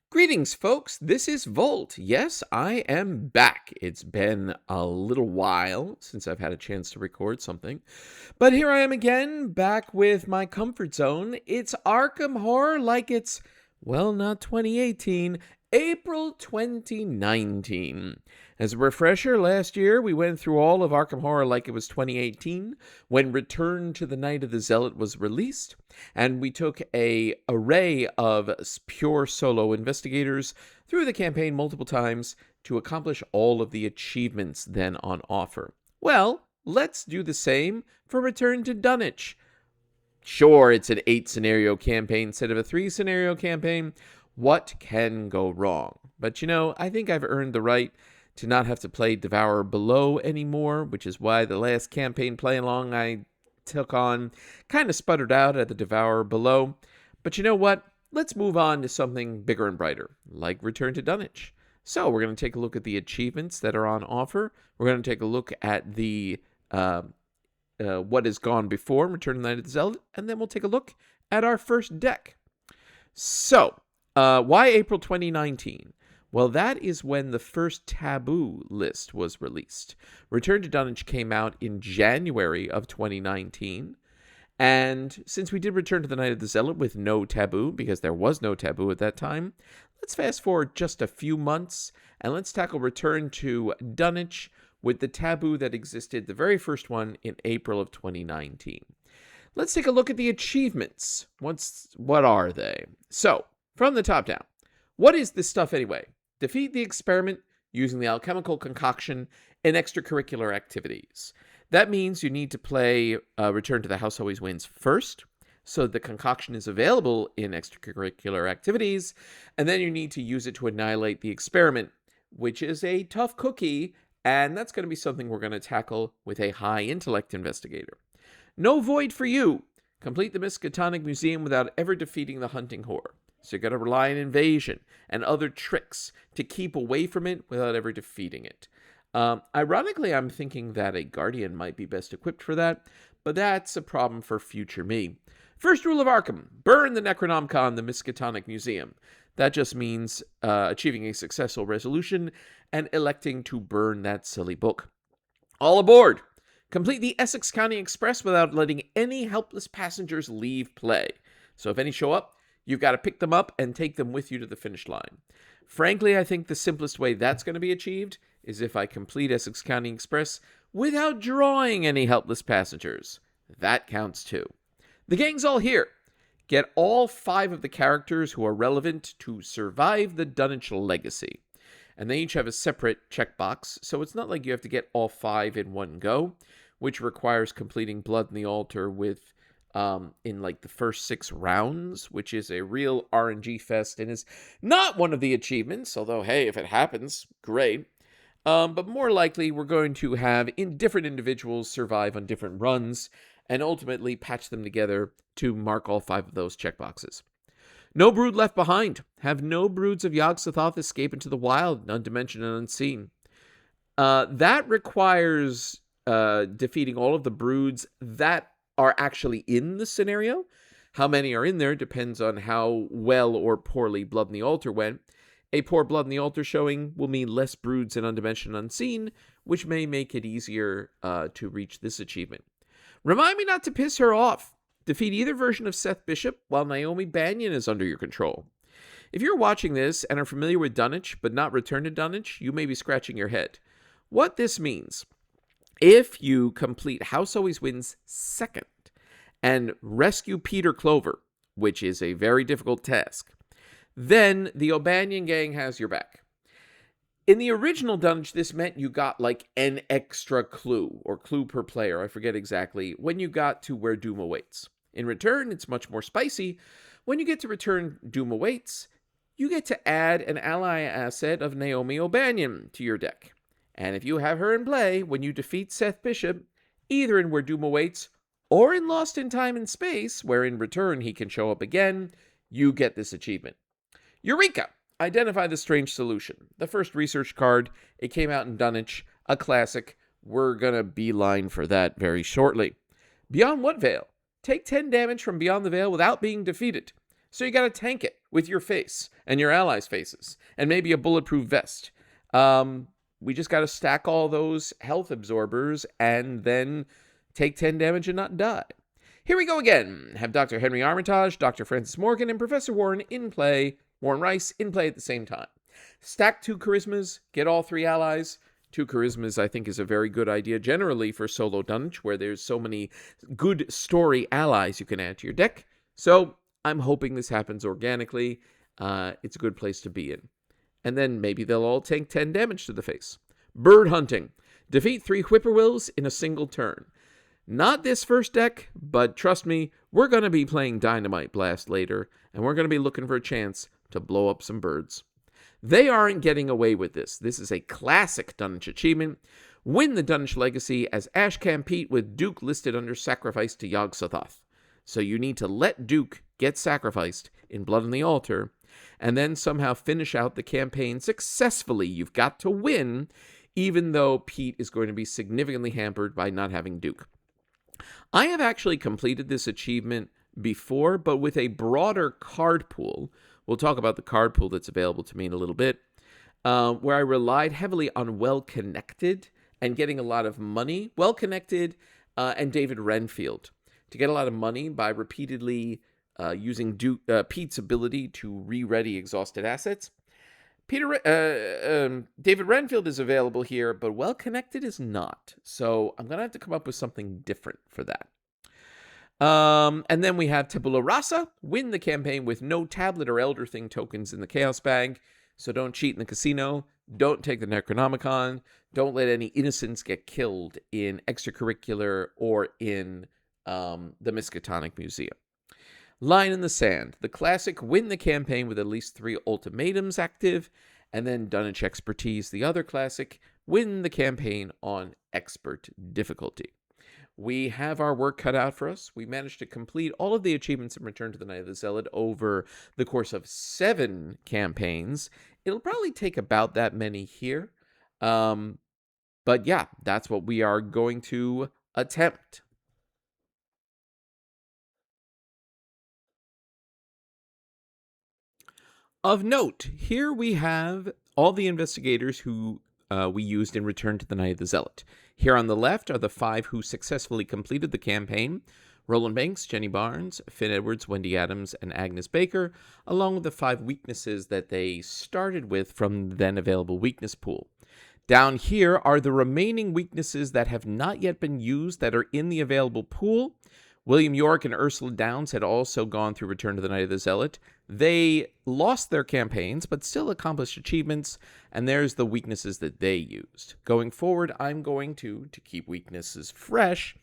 Greetings, folks. This is Volt. Yes, I am back. It's been a little while since I've had a chance to record something, but here I am again, back with my comfort zone. It's Arkham Horror, like it's, well, not 2018, April 2019. As a refresher, last year we went through all of Arkham Horror like it was 2018, when Return to the Night of the Zealot was released, and we took an array of pure solo investigators through the campaign multiple times to accomplish all of the achievements then on offer. Well, let's do the same for Return to Dunwich. Sure, it's an 8-scenario campaign instead of a 3-scenario campaign. What can go wrong? But I think I've earned the right to not have to play Devour Below anymore, which is why the last campaign play-along I took on kind of sputtered out at the Devour Below. But you know what? Let's move on to something bigger and brighter, like Return to Dunwich. So we're going to take a look at the achievements that are on offer. We're going to take a look at the what has gone before Return to the Night of the Zealot, and then we'll take a look at our first deck. So, why April 2019? Well, that is when the first Taboo list was released. Return to Dunwich came out in January of 2019. And since we did Return to the Night of the Zealot with no Taboo, because there was no Taboo at that time, let's fast forward just a few months, and let's tackle Return to Dunwich with the Taboo that existed, the very first one, in April of 2019. Let's take a look at the achievements. What are they? So, from the top down, what is this stuff anyway? Defeat the experiment using the alchemical concoction in extracurricular activities. That means you need to play Return to the House Always Wins first, so the concoction is available in extracurricular activities, and then you need to use it to annihilate the experiment, which is a tough cookie, and that's going to be something we're going to tackle with a high intellect investigator. No void for you. Complete the Miskatonic Museum without ever defeating the hunting whore. So you're going to rely on invasion and other tricks to keep away from it without ever defeating it. Ironically, I'm thinking that a Guardian might be best equipped for that, but that's a problem for future me. First rule of Arkham: burn the Necronomicon, the Miskatonic Museum. That just means achieving a successful resolution and electing to burn that silly book. All aboard! Complete the Essex County Express without letting any helpless passengers leave play. So if any show up, you've got to pick them up and take them with you to the finish line. Frankly, I think the simplest way that's going to be achieved is if I complete Essex County Express without drawing any helpless passengers. That counts too. The gang's all here. Get all 5 of the characters who are relevant to survive the Dunwich Legacy. And they each have a separate checkbox, so it's not like you have to get all 5 in one go, which requires completing Blood in the Altar with in like the first 6 rounds, which is a real RNG fest and is not one of the achievements, although, hey, if it happens, great. But more likely, we're going to have different individuals survive on different runs and ultimately patch them together to mark all 5 of those checkboxes. No brood left behind. Have no broods of Yog-Sothoth escape into the wild, undimensioned and unseen. That requires defeating all of the broods that are actually in the scenario. How many are in there depends on how well or poorly Blood in the Altar went. A poor Blood in the Altar showing will mean less broods in Undimensioned and Unseen, which may make it easier to reach this achievement. Remind me not to piss her off. Defeat either version of Seth Bishop while Naomi Banyan is under your control. If you're watching this and are familiar with Dunwich but not Return to Dunwich, you may be scratching your head. What this means: if you complete House Always Wins second and rescue Peter Clover, which is a very difficult task, then the O'Banion gang has your back. In the original Dunwich, this meant you got like an extra clue, or clue per player, I forget exactly, when you got to where Doom awaits. In Return, it's much more spicy. When you get to Return Doom awaits, you get to add an ally asset of Naomi O'Banion to your deck. And if you have her in play when you defeat Seth Bishop, either in Where Doom Awaits or in Lost in Time and Space, where in Return he can show up again, you get this achievement. Eureka! Identify the strange solution. The first research card. It came out in Dunwich, a classic. We're going to beeline for that very shortly. Beyond what veil? Take 10 damage from Beyond the Veil without being defeated. So you got to tank it. with your face and your allies' faces, and maybe a bulletproof vest. We just got to stack all those health absorbers and then take 10 damage and not die. Here we go again. Have Dr. Henry Armitage, Dr. Francis Morgan, and Professor Warren Rice in play at the same time. Stack 2 charismas, get all 3 allies. 2 charismas, I think, is a very good idea generally for solo Dunwich, where there's so many good story allies you can add to your deck. So I'm hoping this happens organically. It's a good place to be in. And then maybe they'll all take 10 damage to the face. Bird hunting. Defeat 3 whippoorwills in a single turn. Not this first deck, but trust me, we're going to be playing Dynamite Blast later, and we're going to be looking for a chance to blow up some birds. They aren't getting away with this. This is a classic Dunwich achievement. Win the Dunwich Legacy as Ashcan Pete with Duke listed under Sacrifice to Yog-Sothoth. So you need to let Duke get sacrificed in Blood on the Altar, and then somehow finish out the campaign successfully. You've got to win, even though Pete is going to be significantly hampered by not having Duke. I have actually completed this achievement before, but with a broader card pool. We'll talk about the card pool that's available to me in a little bit, where I relied heavily on Well-Connected and getting a lot of money. Well-Connected and David Renfield to get a lot of money by repeatedly using Pete's ability to re-ready exhausted assets. David Renfield is available here, but Well-Connected is not. So I'm going to have to come up with something different for that. And then we have Tabula Rasa. Win the campaign with no tablet or Elder Thing tokens in the Chaos bag. So don't cheat in the casino. Don't take the Necronomicon. Don't let any innocents get killed in extracurricular or in the Miskatonic Museum. Line in the Sand. The classic win the campaign with at least 3 ultimatums active. And then Dunwich Expertise. The other classic, win the campaign on expert difficulty. We have our work cut out for us. We managed to complete all of the achievements in Return to the Night of the Zealot over the course of 7 campaigns. It'll probably take about that many here. But yeah, that's what we are going to attempt. Of note, here we have all the investigators who we used in Return to the Night of the Zealot. Here on the left are the 5 who successfully completed the campaign: Roland Banks, Jenny Barnes, Finn Edwards, Wendy Adams, and Agnes Baker, along with the 5 weaknesses that they started with from the then available weakness pool. Down here are the remaining weaknesses that have not yet been used that are in the available pool. William York and Ursula Downs had also gone through Return to the Night of the Zealot. They lost their campaigns, but still accomplished achievements, and there's the weaknesses that they used. Going forward, I'm going to keep weaknesses fresh,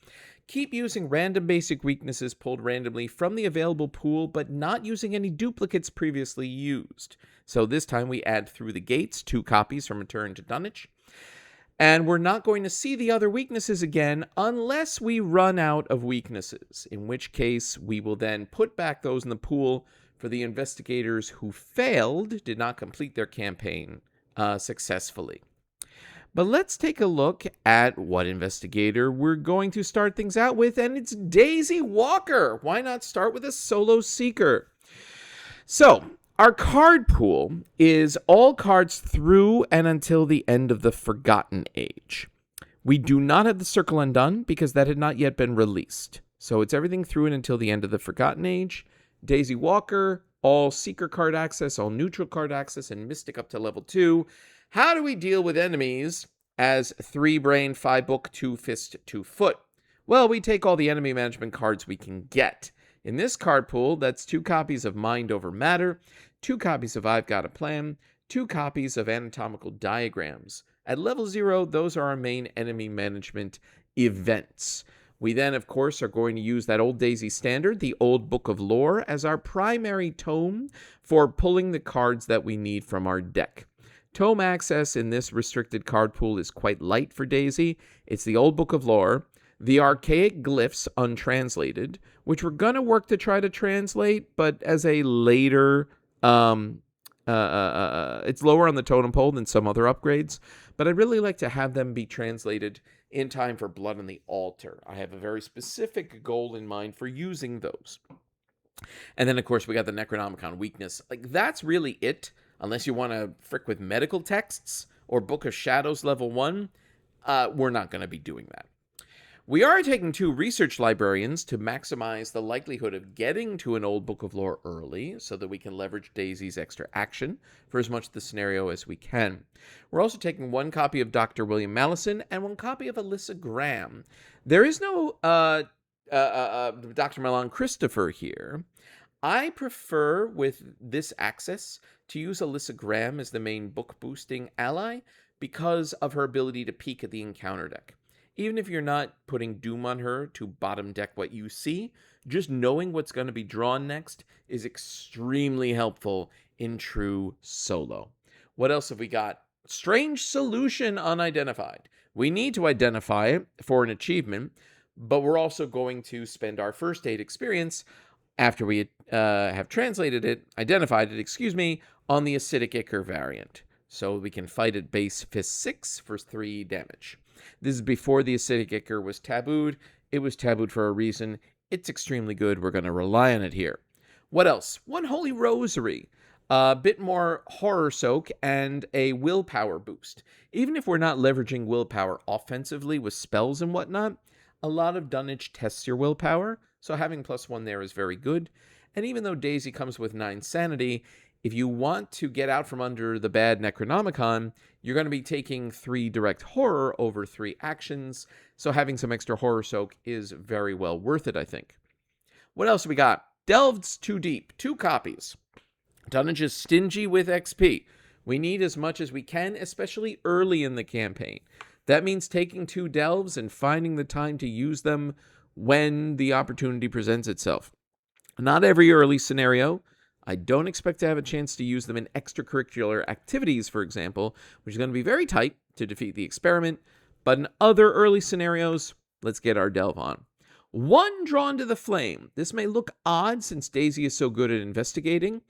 keep using random basic weaknesses pulled randomly from the available pool, but not using any duplicates previously used. So this time we add Through the Gates, 2 copies from Return to Dunwich. And we're not going to see the other weaknesses again unless we run out of weaknesses, in which case we will then put back those in the pool for the investigators who failed, did not complete their campaign successfully. But let's take a look at what investigator we're going to start things out with, and it's Daisy Walker. Why not start with a solo seeker? So, our card pool is all cards through and until the end of the Forgotten Age. We do not have the Circle Undone because that had not yet been released. So it's everything through and until the end of the Forgotten Age. Daisy Walker, all Seeker card access, all neutral card access, and Mystic up to level 2. How do we deal with enemies as 3 Brain, 5 Book, 2 Fist, 2 Foot? Well, we take all the enemy management cards we can get. In this card pool, that's 2 copies of Mind Over Matter, 2 copies of I've Got a Plan, 2 copies of Anatomical Diagrams. At level 0, those are our main enemy management events. We then, of course, are going to use that old Daisy standard, the Old Book of Lore, as our primary tome for pulling the cards that we need from our deck. Tome access in this restricted card pool is quite light for Daisy. It's the Old Book of Lore, the Archaic Glyphs untranslated, which we're going to work to try to translate, but as a later, it's lower on the totem pole than some other upgrades, but I'd really like to have them be translated in time for Blood on the Altar. I have a very specific goal in mind for using those. And then, of course, we got the Necronomicon weakness. Like, that's really it. Unless you want to frick with medical texts or Book of Shadows level 1, we're not going to be doing that. We are taking 2 research librarians to maximize the likelihood of getting to an old book of lore early so that we can leverage Daisy's extra action for as much of the scenario as we can. We're also taking 1 copy of Dr. William Mallison and 1 copy of Alyssa Graham. There is no Dr. Milan Christopher here. I prefer, with this access, to use Alyssa Graham as the main book-boosting ally because of her ability to peek at the encounter deck. Even if you're not putting Doom on her to bottom deck what you see, just knowing what's going to be drawn next is extremely helpful in true solo. What else have we got? Strange solution unidentified. We need to identify it for an achievement, but we're also going to spend our first aid experience after we have identified it, on the Acidic Ichor variant. So we can fight at base Fist 6 for 3 damage. This is before the Acidic Ichor was tabooed. It was tabooed for a reason. It's extremely good. We're going to rely on it here. What else? 1 Holy Rosary. A bit more horror soak and a willpower boost. Even if we're not leveraging willpower offensively with spells and whatnot, a lot of Dunwich tests your willpower, so having +1 there is very good. And even though Daisy comes with 9 sanity, if you want to get out from under the bad Necronomicon, you're going to be taking 3 direct horror over 3 actions, so having some extra horror soak is very well worth it, I think. What else we got? Delved Too Deep, 2 copies. Dunwich is stingy with XP. We need as much as we can, especially early in the campaign. That means taking 2 delves and finding the time to use them when the opportunity presents itself. Not every early scenario. I don't expect to have a chance to use them in extracurricular activities, for example, which is going to be very tight to defeat the experiment. But in other early scenarios, let's get our delve on. 1 Drawn to the Flame. This may look odd since Daisy is so good at investigating,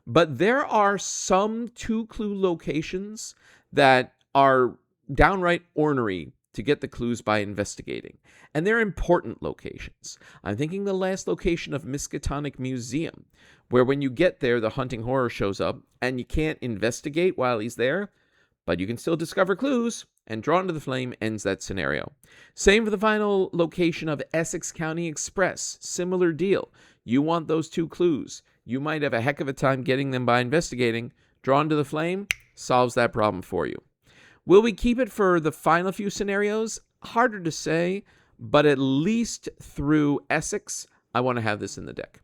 but there are some 2-clue locations that are downright ornery to get the clues by investigating. And they're important locations. I'm thinking the last location of Miskatonic Museum, where when you get there, the hunting horror shows up, and you can't investigate while he's there, but you can still discover clues, and Drawn to the Flame ends that scenario. Same for the final location of Essex County Express. Similar deal. You want those 2 clues. You might have a heck of a time getting them by investigating. Drawn to the Flame solves that problem for you. Will we keep it for the final few scenarios? Harder to say, but at least through Essex, I want to have this in the deck.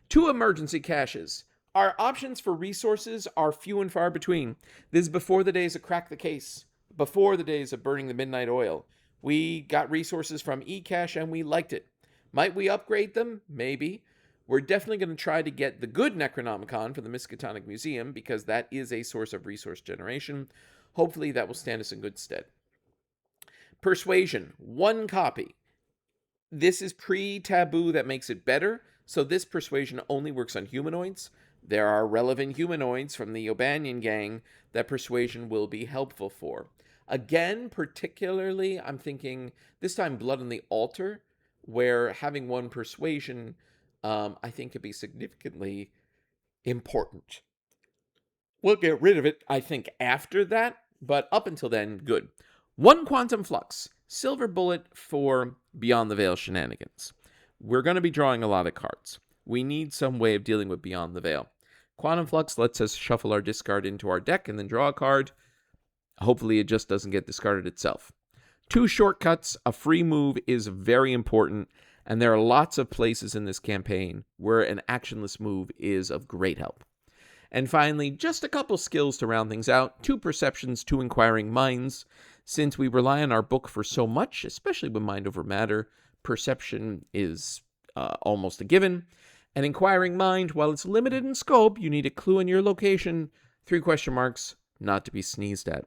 2 emergency caches. Our options for resources are few and far between. This is before the days of Crack the Case, before the days of burning the midnight oil. We got resources from eCache and we liked it. Might we upgrade them? Maybe. We're definitely going to try to get the good Necronomicon for the Miskatonic Museum because that is a source of resource generation. Hopefully that will stand us in good stead. Persuasion, 1 copy. This is pre-taboo that makes it better, so this persuasion only works on humanoids. There are relevant humanoids from the O'Banion gang that persuasion will be helpful for. Again, particularly, I'm thinking this time Blood on the Altar, where having 1 persuasion, I think could be significantly important. We'll get rid of it, I think, after that, but up until then, good. 1 Quantum Flux, silver bullet for Beyond the Veil Shenanigans. We're going to be drawing a lot of cards. We need some way of dealing with Beyond the Veil. Quantum Flux lets us shuffle our discard into our deck and then draw a card. Hopefully it just doesn't get discarded itself. 2 shortcuts, a free move is very important, and there are lots of places in this campaign where an actionless move is of great help. And finally, just a couple skills to round things out. 2 perceptions, 2 inquiring minds. Since we rely on our book for so much, especially with Mind Over Matter, perception is almost a given. An inquiring mind, while it's limited in scope, you need a clue in your location. 3 question marks, not to be sneezed at.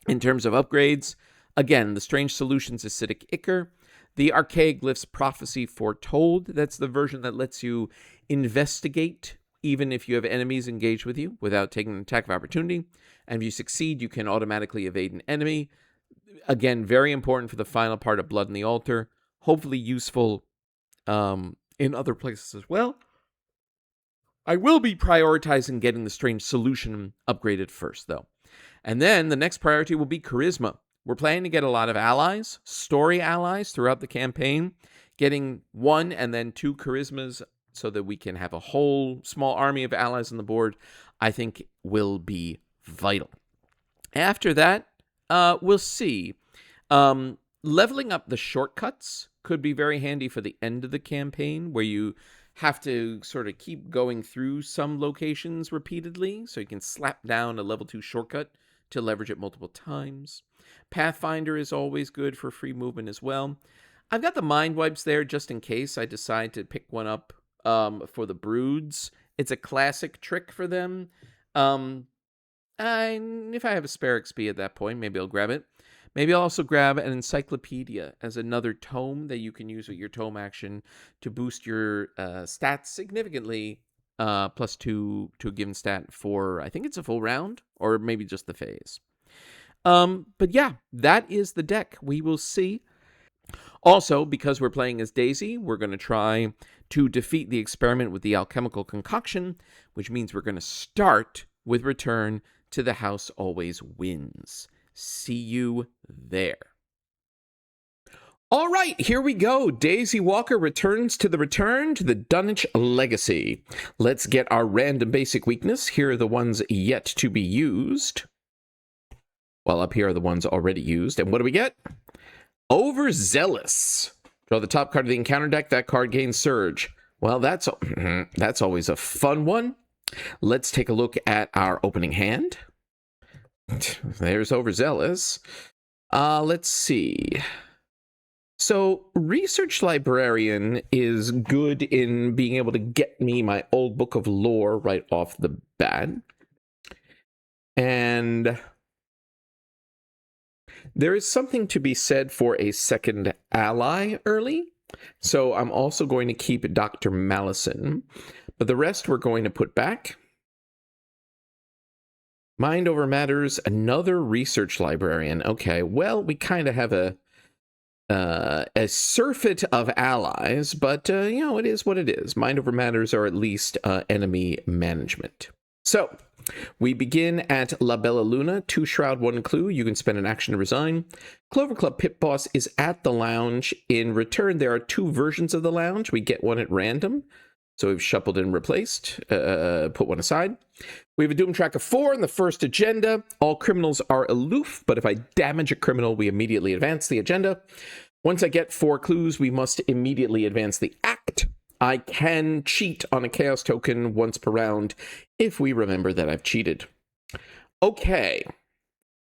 In terms of upgrades, again, the Strange Solutions Acidic Ichor, the Archaic Glyphs Prophecy Foretold, that's the version that lets you investigate even if you have enemies engaged with you without taking an attack of opportunity. And if you succeed, you can automatically evade an enemy. Again, very important for the final part of Blood on the Altar. Hopefully useful in other places as well. I will be prioritizing getting the Strange Solution upgraded first, though. And then the next priority will be Charisma. We're planning to get a lot of allies, story allies throughout the campaign, getting 1 and then 2 Charismas so that we can have a whole small army of allies on the board, I think will be vital. After that, we'll see. Leveling up the shortcuts could be very handy for the end of the campaign, where you have to sort of keep going through some locations repeatedly, so you can slap down a level 2 shortcut to leverage it multiple times. Pathfinder is always good for free movement as well. I've got the mind wipes there just in case I decide to pick one up for the broods. It's a classic trick for them. If I have a spare XP at that point, maybe I'll grab it. Maybe I'll also grab an encyclopedia as another tome that you can use with your tome action to boost your stats significantly, +2 to a given stat for, I think it's a full round, or maybe just the phase. But yeah, that is the deck. We will see. Also, because we're playing as Daisy, we're going to try to defeat the experiment with the alchemical concoction, which means we're going to start with Return to the House Always Wins. See you there. All right, here we go. Daisy Walker returns to the Dunwich Legacy. Let's get our random basic weakness. Here are the ones yet to be used. Well, up here are the ones already used. And what do we get? Overzealous. Draw the top card of the encounter deck. That card gains Surge. Well, that's always a fun one. Let's take a look at our opening hand. There's Overzealous. Let's see. So, Research Librarian is good in being able to get me my old book of lore right off the bat. And there is something to be said for a second ally early. So, I'm also going to keep Dr. Malison. But the rest we're going to put back. Mind over matters, another research librarian. Okay, well, we kind of have a surfeit of allies, but, it is what it is. Mind over matters are at least enemy management. So, we begin at La Bella Luna, 2 Shroud, 1 Clue. You can spend an action to resign. Clover Club Pit Boss is at the lounge. In return, there are 2 versions of the lounge. We get one at random. So we've shuffled and replaced, put one aside. We have a Doom Track of 4 in the first agenda. All criminals are aloof, but if I damage a criminal, we immediately advance the agenda. Once I get 4 clues, we must immediately advance the act. I can cheat on a Chaos token once per round if we remember that I've cheated. Okay.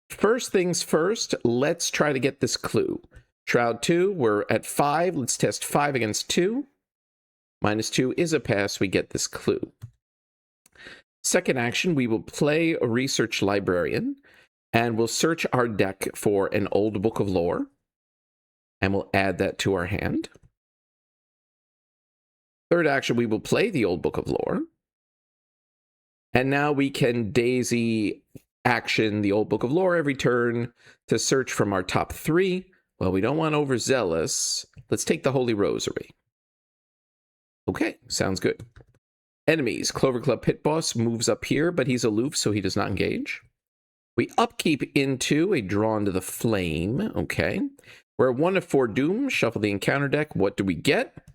First things first, let's try to get this clue. Shroud 2, we're at 5. Let's test 5 against 2. -2 is a pass, we get this clue. Second action, we will play a Research Librarian, and we'll search our deck for an old book of lore, and we'll add that to our hand. Third action, we will play the old book of lore, and now we can Daisy action the old book of lore every turn to search from our top 3. Well, we don't want Overzealous. Let's take the Holy Rosary. Okay, sounds good. Enemies. Clover Club Pit Boss moves up here, but he's aloof, so he does not engage. We upkeep into a Drawn to the Flame. Okay. We're at 1 of 4 Doom. Shuffle the encounter deck. What do we get?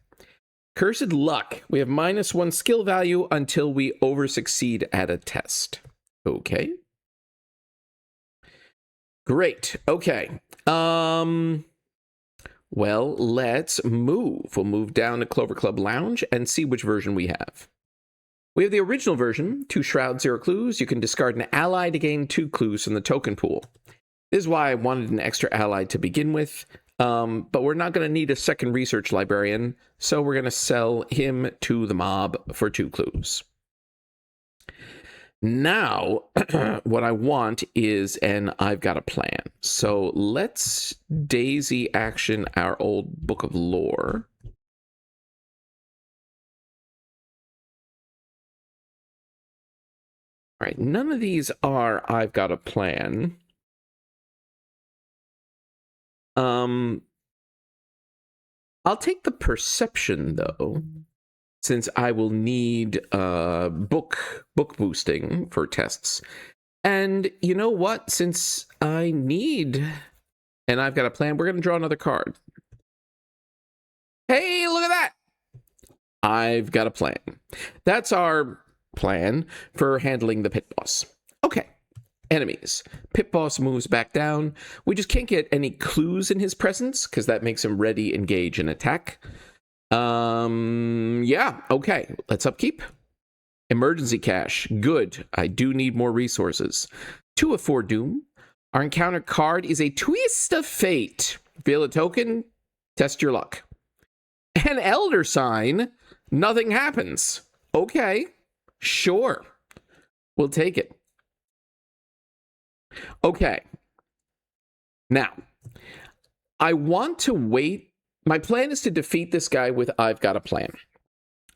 Cursed Luck. We have -1 skill value until we over-succeed at a test. Okay. Great. Okay. Well, let's move. We'll move down to Clover Club Lounge and see which version we have. We have the original version, 2 Shroud, 0 Clues. You can discard an ally to gain 2 clues from the token pool. This is why I wanted an extra ally to begin with, but we're not going to need a second Research Librarian, so we're going to sell him to the mob for 2 clues. Now, what I want is an I've got a plan. So let's Daisy action our old book of lore. All right, none of these are I've got a plan. I'll take the perception, though. since I will need book boosting for tests. And you know what? Since I need, and I've got a plan, we're going to draw another card. Hey, look at that! I've got a plan. That's our plan for handling the pit boss. Okay, enemies. Pit boss moves back down. We just can't get any clues in his presence because that makes him ready, engage, and attack. Yeah, okay, let's upkeep. Emergency cash, good. I do need more resources. 2 of 4 doom. Our encounter card is a twist of fate. Feel a token, test your luck. An elder sign, nothing happens. Okay, sure. We'll take it. Okay. Now, I want to wait. My plan is to defeat this guy with I've got a plan.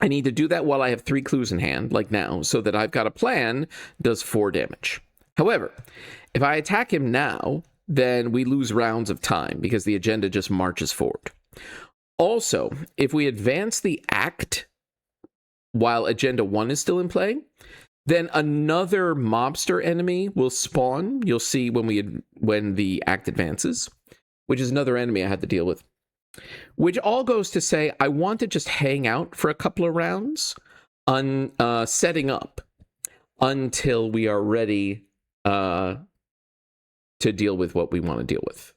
I need to do that while I have 3 clues in hand, like now, so that I've got a plan does 4 damage. However, if I attack him now, then we lose rounds of time because the agenda just marches forward. Also, if we advance the act while Agenda 1 is still in play, then another mobster enemy will spawn. You'll see when the act advances, which is another enemy I had to deal with. Which all goes to say, I want to just hang out for a couple of rounds, setting up until we are ready to deal with what we want to deal with,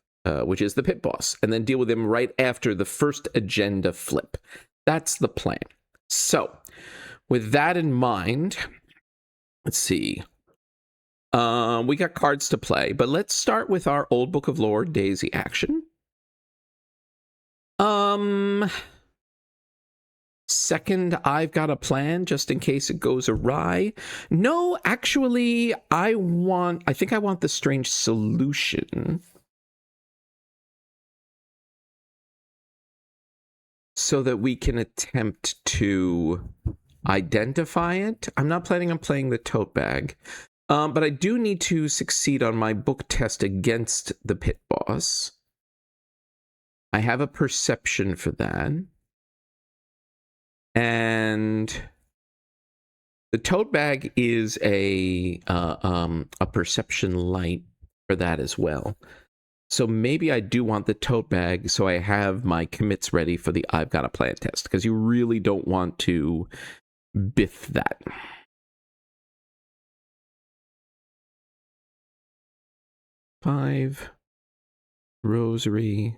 which is the pit boss, and then deal with him right after the first agenda flip. That's the plan. So, with that in mind, let's see. We got cards to play, but let's start with our Old Book of Lore Daisy action. Second, I've got a plan just in case it goes awry. No, actually, I think I want the strange solution. So that we can attempt to identify it. I'm not planning on playing the tote bag. But I do need to succeed on my book test against the pit boss. I have a perception for that. And the tote bag is a perception light for that as well. So maybe I do want the tote bag so I have my commits ready for the I've got a plan test, because you really don't want to biff that. Five, rosary,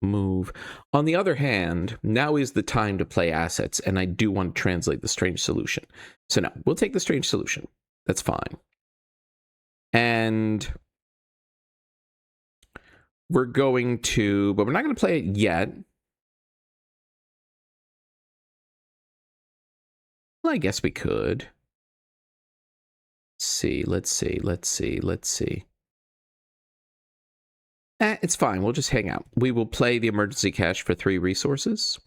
move. On the other hand, now is the time to play assets, and I do want to translate the strange solution. So no, we'll take the strange solution. That's fine. And we're going to, but we're not going to play it yet. Well, I guess we could. Let's see. It's fine. We'll just hang out. We will play the emergency cache for 3 resources.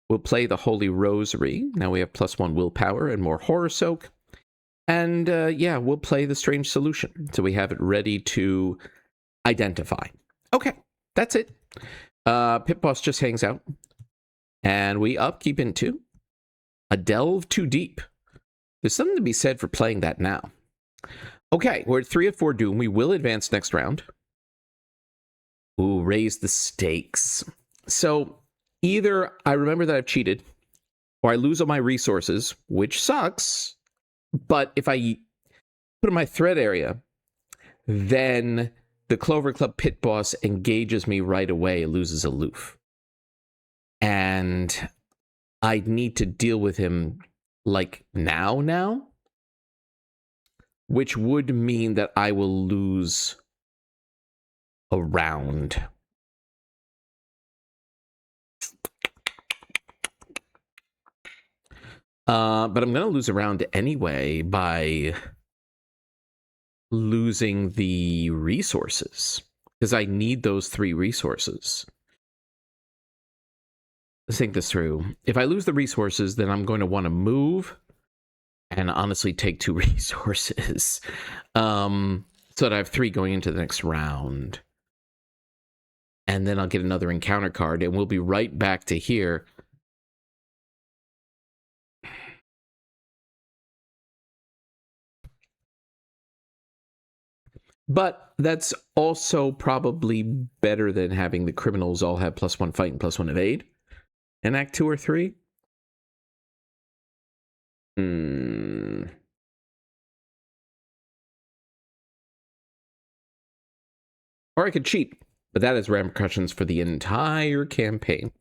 We'll play the Holy Rosary. Now we have +1 willpower and more horror soak. And yeah, we'll play the strange solution. So we have it ready to identify. Okay, that's it. Pit boss just hangs out. And we upkeep into a delve too deep. There's something to be said for playing that now. Okay, we're at 3 of 4 doom. We will advance next round. Ooh, raise the stakes. So either I remember that I've cheated, or I lose all my resources, which sucks. But if I put in my threat area, then the Clover Club pit boss engages me right away, loses aloof. And I need to deal with him like now, which would mean that I will lose a round. But I'm going to lose a round anyway by losing the resources, because I need those 3 resources. Let's think this through. If I lose the resources, then I'm going to want to move and honestly take 2 resources, so that I have 3 going into the next round. And then I'll get another encounter card, and we'll be right back to here. But that's also probably better than having the criminals all have +1 fight and +1 evade in Act 2 or 3. Or I could cheat, but that has repercussions for the entire campaign.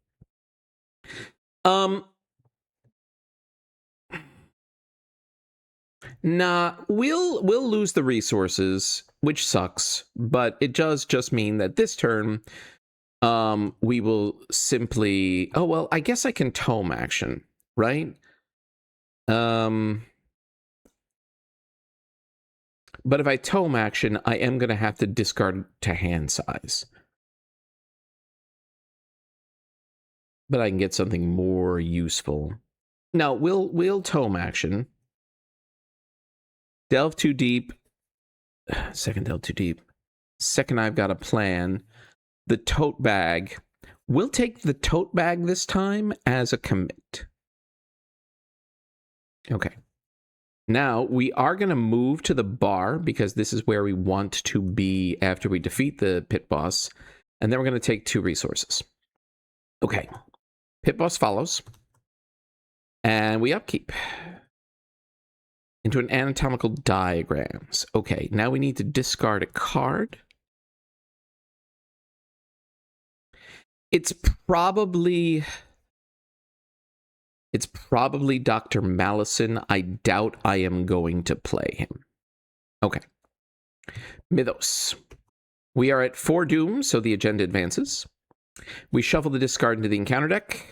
Nah, we'll lose the resources, which sucks, but it does just mean that this turn, we will simply... Oh, well, I guess I can tome action, right? But if I tome action, I am going to have to discard to hand size. But I can get something more useful. No, we'll tome action. Delve too deep. Second delve too deep. Second, I've got a plan. The tote bag. We'll take the tote bag this time as a commit. Okay. Now, we are going to move to the bar because this is where we want to be after we defeat the pit boss. And then we're going to take 2 resources. Okay. Pit boss follows. And we upkeep. Into an anatomical diagrams. Okay, now we need to discard a card. It's probably Dr. Malison. I doubt I am going to play him. Okay. Mythos. We are at 4 dooms, so the agenda advances. We shuffle the discard into the encounter deck.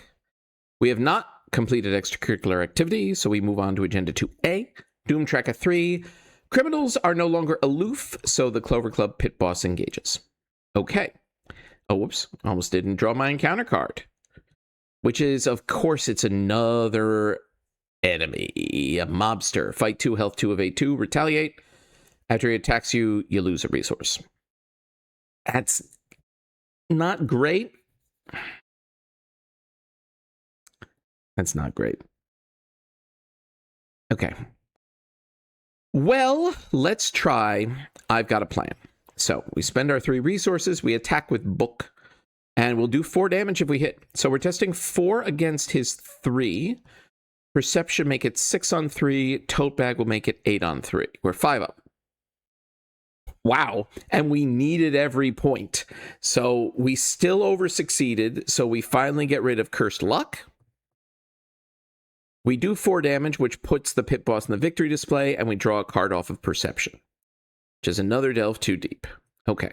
We have not completed extracurricular activity, so we move on to agenda 2A. Doom track of 3. Criminals are no longer aloof, so the Clover Club pit boss engages. Okay. Oh, whoops. Almost didn't draw my encounter card. Which is, of course, it's another enemy. A mobster. Fight 2, health 2, evade 2, retaliate. After he attacks you, you lose a resource. That's not great. That's not great. Okay. Well, let's try. I've got a plan. So we spend our 3 resources. We attack with book. And we'll do 4 damage if we hit. So we're testing 4 against his 3. Perception make it 6 on 3. Tote bag will make it 8 on 3. We're 5 up. Wow. And we needed every point. So we still over-succeeded. So we finally get rid of Cursed Luck. We do 4 damage, which puts the pit boss in the victory display, and we draw a card off of Perception, which is another delve too deep. Okay.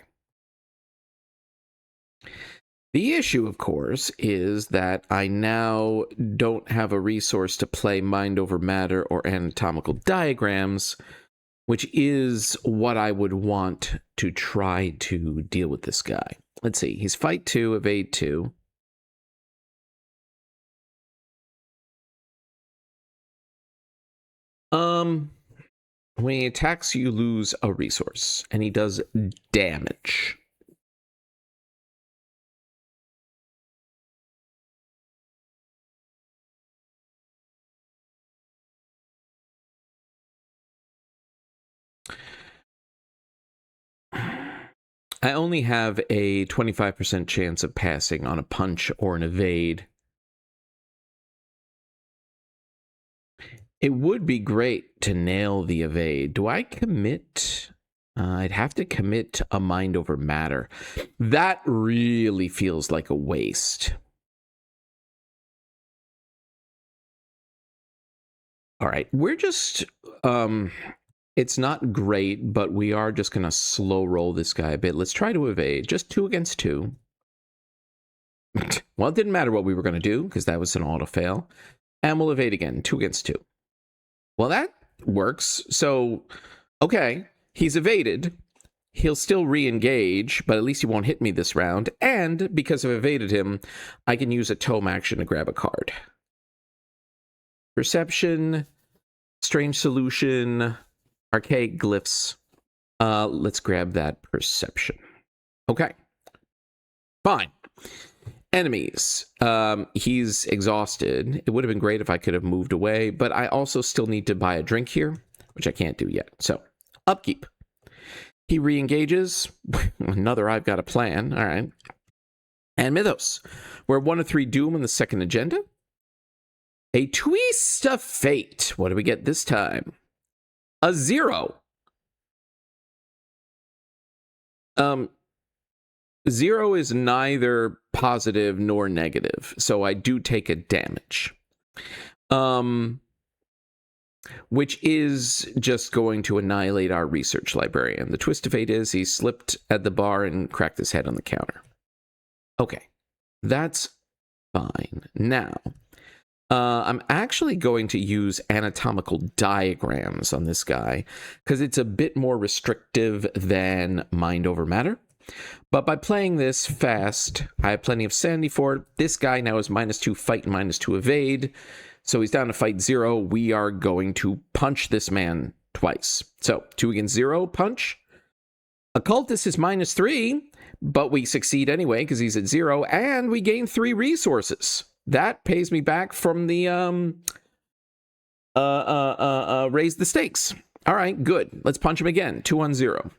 The issue, of course, is that I now don't have a resource to play Mind Over Matter or Anatomical Diagrams, which is what I would want to try to deal with this guy. Let's see. He's Fight 2, Evade 2. When he attacks, you lose a resource, and he does damage. I only have a 25% chance of passing on a punch or an evade. It would be great to nail the evade. Do I commit? I'd have to commit a Mind Over Matter. That really feels like a waste. All right, we're just... it's not great, but we are just going to slow roll this guy a bit. Let's try to evade. Just 2 against 2. Well, it didn't matter what we were going to do, because that was an auto-fail. And we'll evade again. 2 against 2. Well, that works. So, okay, he's evaded. He'll still re-engage, but at least he won't hit me this round. And because I've evaded him, I can use a tome action to grab a card. Perception, Strange Solution, Archaic Glyphs. Let's grab that Perception. Okay. Fine. Enemies. He's exhausted. It would have been great if I could have moved away, but I also still need to buy a drink here, which I can't do yet. So, upkeep. He re-engages. Another I've got a plan. All right. And Mythos. We're 1 of 3 Doom on the second agenda. A Twist of Fate. What do we get this time? A 0. 0 is neither positive nor negative, so I do take a damage. Which is just going to annihilate our research librarian. The twist of fate is he slipped at the bar and cracked his head on the counter. Okay, that's fine. Now, I'm actually going to use anatomical diagrams on this guy because it's a bit more restrictive than mind over matter. But by playing this fast, I have plenty of sanity for it. This guy now is -2 fight and -2 evade. So he's down to fight 0. We are going to punch this man twice. So 2 against 0, punch. Occultist is -3, but we succeed anyway because he's at 0. And we gain 3 resources. That pays me back from the raise the stakes. All right, good. Let's punch him again. 2 on 0.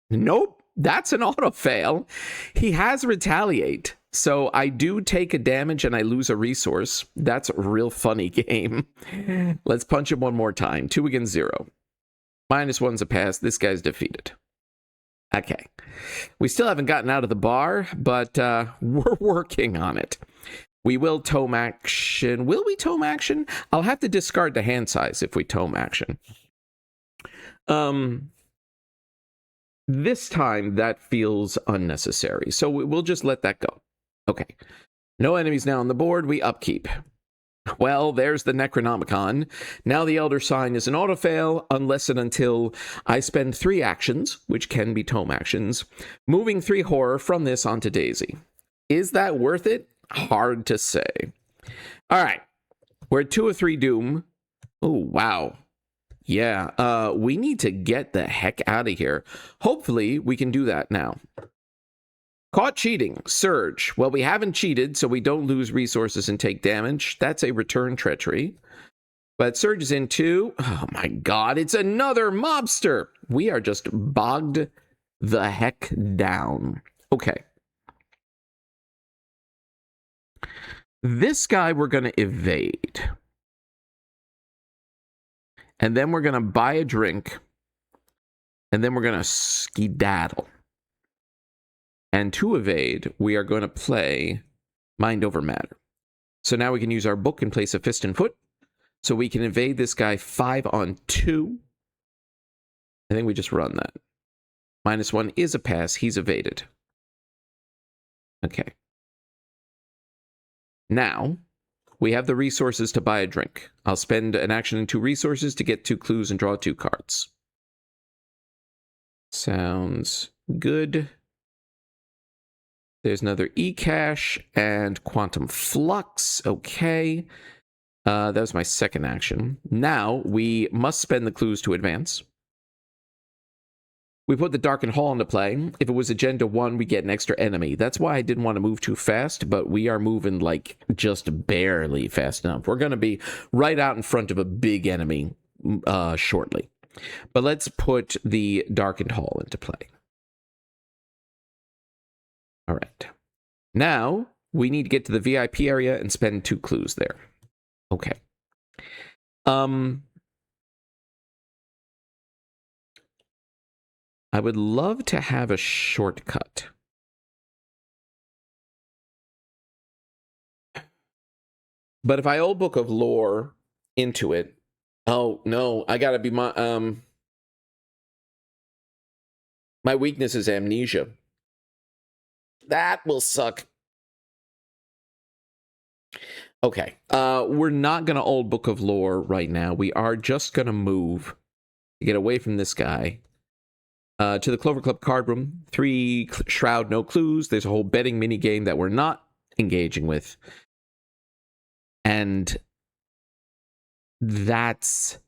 Nope. That's an auto fail. He has retaliate. So I do take a damage and I lose a resource. That's a real funny game. Let's punch him one more time. 2 against 0. -1's a pass. This guy's defeated. Okay. We still haven't gotten out of the bar, but we're working on it. We will tome action. Will we tome action? I'll have to discard the hand size if we tome action. This time, that feels unnecessary. So we'll just let that go. Okay. No enemies now on the board. We upkeep. Well, there's the Necronomicon. Now the Elder Sign is an auto-fail unless and until I spend 3 actions, which can be tome actions, moving 3 horror from this onto Daisy. Is that worth it? Hard to say. All right. We're at 2 of 3 Doom. Oh, wow. Yeah, we need to get the heck out of here. Hopefully, we can do that now. Caught cheating. Surge. Well, we haven't cheated, so we don't lose resources and take damage. That's a return treachery. But Surge is in 2. Oh, my God. It's another mobster. We are just bogged the heck down. Okay. This guy we're going to evade. And then we're going to buy a drink. And then we're going to skedaddle. And to evade, we are going to play Mind Over Matter. So now we can use our book in place of Fist and Foot. So we can evade this guy 5 on 2. I think we just run that. -1 is a pass. He's evaded. Okay. Now, we have the resources to buy a drink. I'll spend an action and 2 resources to get 2 clues and draw 2 cards. Sounds good. There's another E-Cash and Quantum Flux. Okay. That was my second action. Now, we must spend the clues to advance. We put the Darkened Hall into play. If it was Agenda 1, we get an extra enemy. That's why I didn't want to move too fast, but we are moving, like, just barely fast enough. We're going to be right out in front of a big enemy shortly. But let's put the Darkened Hall into play. All right. Now, we need to get to the VIP area and spend 2 clues there. Okay. I would love to have a shortcut. But if I old Book of Lore into it, oh no, I gotta be my weakness is amnesia. That will suck. Okay, we're not gonna old Book of Lore right now. We are just gonna move to get away from this guy. To the Clover Club card room. 3 Shroud, no clues. There's a whole betting mini game that we're not engaging with. And that's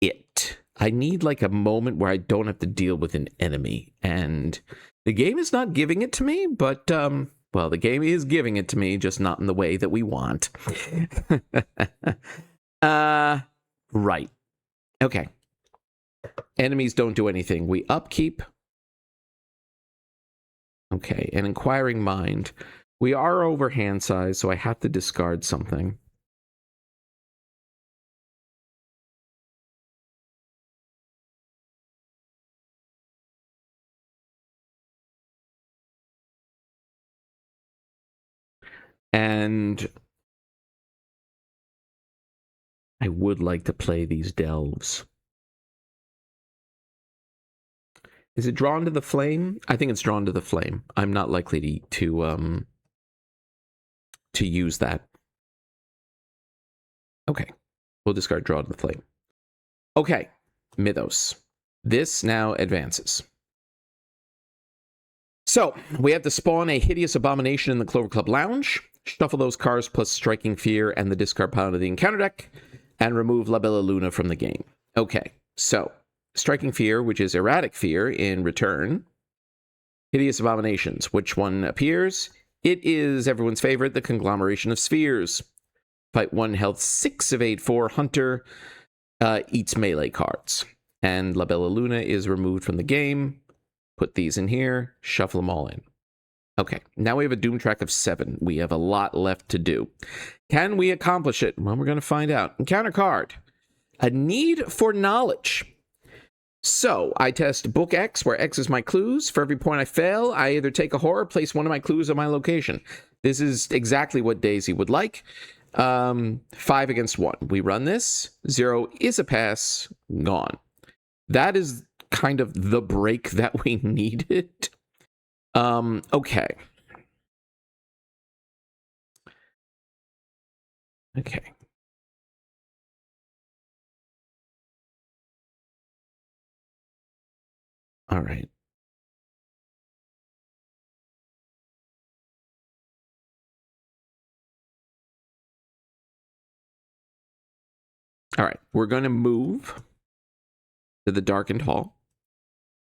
it. I need like a moment where I don't have to deal with an enemy. And the game is not giving it to me, but, well, the game is giving it to me, just not in the way that we want. Right. Okay. Enemies don't do anything. We upkeep. Okay, an inquiring mind. We are over hand size, so I have to discard something. And I would like to play these delves. Is it drawn to the flame? I think it's drawn to the flame. I'm not likely to use that. Okay, we'll discard draw to the flame. Okay, Mythos. This now advances. So, we have to spawn a hideous abomination in the Clover Club Lounge, shuffle those cards plus Striking Fear and the discard pile of the encounter deck, and remove La Bella Luna from the game. Okay, so, Striking Fear, which is Erratic Fear in return. Hideous Abominations, which one appears? It is everyone's favorite, the Conglomeration of Spheres. Fight 1 health 6 of 8/4 Hunter, eats melee cards. And La Bella Luna is removed from the game. Put these in here, shuffle them all in. Okay, now we have a Doom Track of 7. We have a lot left to do. Can we accomplish it? Well, we're going to find out. Encounter card. A need for knowledge. So, I test Book X, where X is my clues. For every point I fail, I either take a horror, place one of my clues on my location. This is exactly what Daisy would like. 5 against 1. We run this. 0 is a pass. Gone. That is kind of the break that we needed. Okay. Okay. All right. All right. We're going to move to the darkened hall.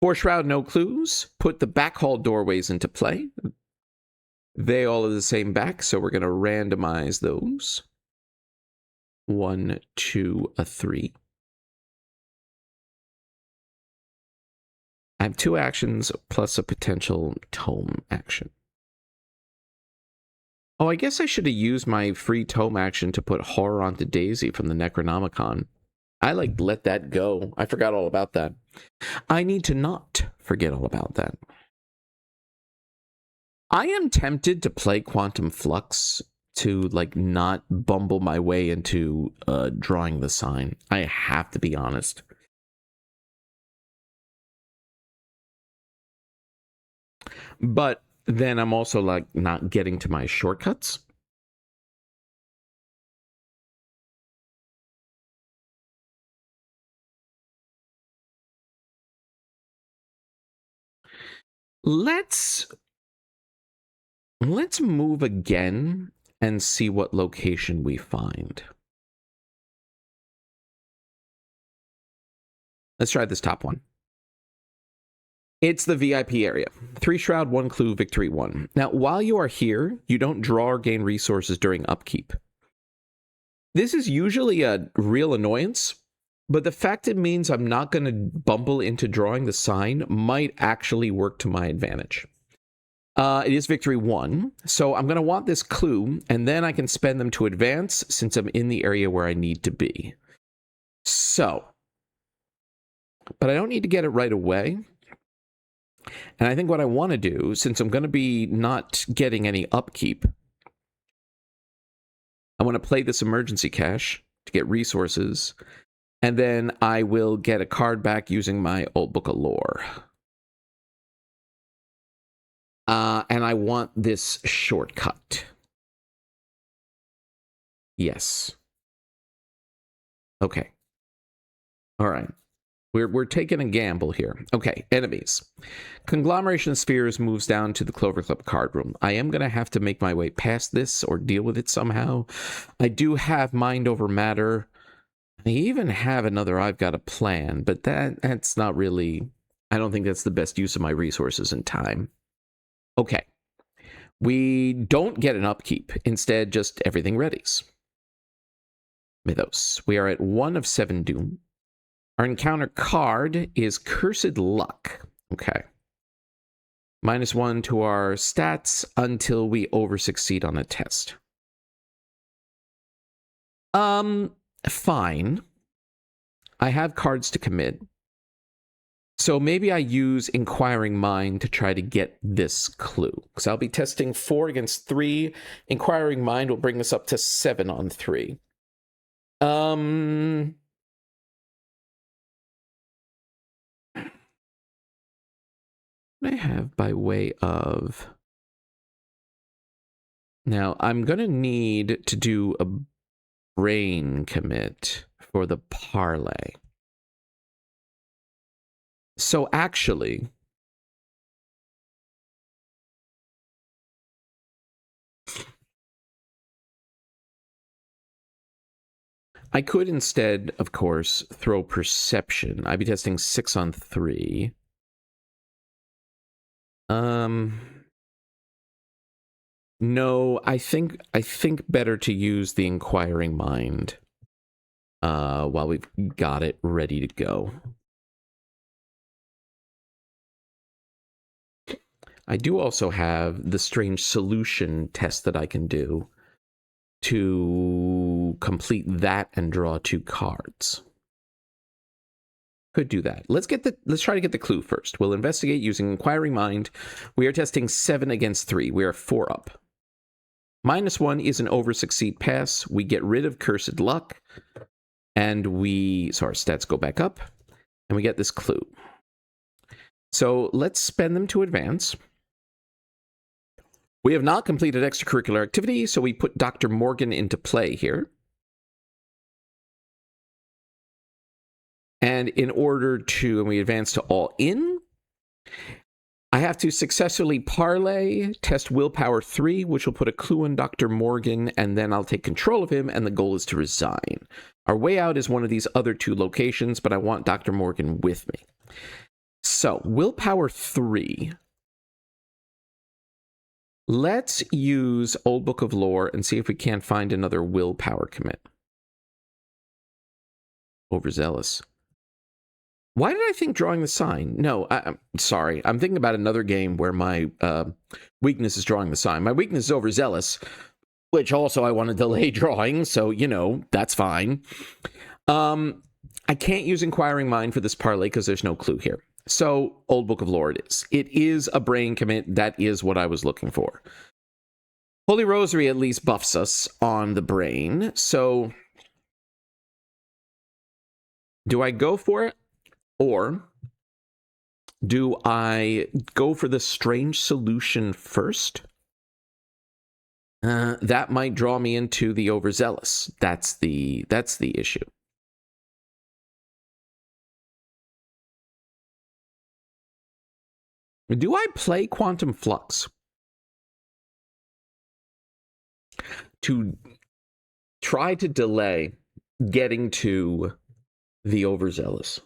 4 shroud, no clues. Put the back hall doorways into play. They all are the same back, so we're going to randomize those. 1, 2, a 3. I have 2 actions plus a potential tome action. Oh, I guess I should have used my free tome action to put horror onto Daisy from the Necronomicon. I, let that go. I forgot all about that. I need to not forget all about that. I am tempted to play Quantum Flux to, not bumble my way into drawing the sign. I have to be honest. But then I'm also, not getting to my shortcuts. Let's move again and see what location we find. Let's try this top one. It's the VIP area. 3 shroud, 1 clue, victory 1. Now, while you are here, you don't draw or gain resources during upkeep. This is usually a real annoyance, but the fact it means I'm not going to bumble into drawing the sign might actually work to my advantage. It is victory 1, so I'm going to want this clue, and then I can spend them to advance since I'm in the area where I need to be. So, but I don't need to get it right away. And I think what I want to do, since I'm going to be not getting any upkeep, I want to play this emergency cache to get resources, and then I will get a card back using my old book of lore. And I want this shortcut. Yes. Okay. All right. We're taking a gamble here. Okay, enemies. Conglomeration of Spheres moves down to the Clover Club card room. I am going to have to make my way past this or deal with it somehow. I do have Mind Over Matter. I even have another I've Got a Plan, but that's not really... I don't think that's the best use of my resources and time. Okay. We don't get an upkeep. Instead, just everything readies. Mythos. We are at 1 of 7 Doom. Our encounter card is Cursed Luck. Okay. -1 to our stats until we over-succeed on a test. Fine. I have cards to commit. So maybe I use Inquiring Mind to try to get this clue. Because I'll be testing 4 against 3. Inquiring Mind will bring us up to 7 on 3. What I have by way of... Now, I'm going to need to do a brain commit for the parlay. So actually, I could instead, of course, throw Perception. I'd be testing 6 on 3. No, I think better to use the Inquiring Mind while we've got it ready to go. I do also have the Strange Solution test that I can do to complete that and draw 2 cards. Could do that. Let's try to get the clue first. We'll investigate using Inquiring Mind. We are testing 7 against 3. We are 4 up. -1 is an over-succeed pass. We get rid of Cursed Luck, and so our stats go back up, and we get this clue. So let's spend them to advance. We have not completed extracurricular activity, so we put Dr. Morgan into play here. And in order to, and we advance to all in, I have to successfully parlay, test willpower 3, which will put a clue on Dr. Morgan, and then I'll take control of him, and the goal is to resign. Our way out is one of these other 2 locations, but I want Dr. Morgan with me. So, willpower 3. Let's use Old Book of Lore and see if we can't find another willpower commit. Overzealous. Why did I think drawing the sign? No, I'm sorry. I'm thinking about another game where my weakness is drawing the sign. My weakness is overzealous, which also I want to delay drawing, so, you know, that's fine. I can't use Inquiring Mind for this parlay because there's no clue here. So, Old Book of Lore it is. It is a brain commit. That is what I was looking for. Holy Rosary at least buffs us on the brain. So, do I go for it? Or do I go for the Strange Solution first? That might draw me into the overzealous. That's the issue. Do I play Quantum Flux to try to delay getting to the overzealous?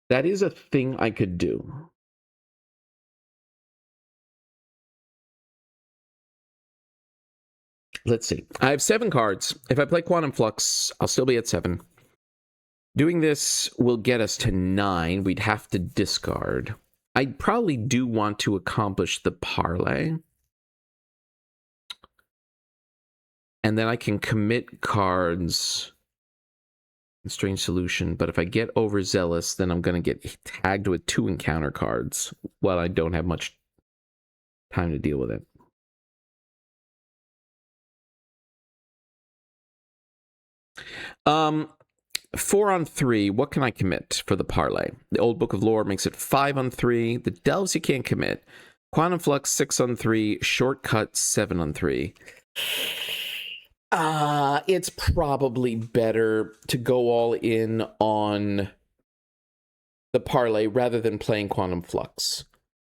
That is a thing I could do. Let's see. I have 7 cards. If I play Quantum Flux, I'll still be at 7. Doing this will get us to 9. We'd have to discard. I probably do want to accomplish the parlay. And then I can commit cards. Strange Solution. But if I get overzealous, then I'm going to get tagged with 2 encounter cards. Well, I don't have much time to deal with it. Um... 4 on 3, what can I commit for the parlay? The Old Book of Lore makes it 5 on 3. The Delves you can't commit. Quantum Flux 6 on 3. Shortcut 7 on 3. It's probably better to go all in on the parlay rather than playing Quantum Flux.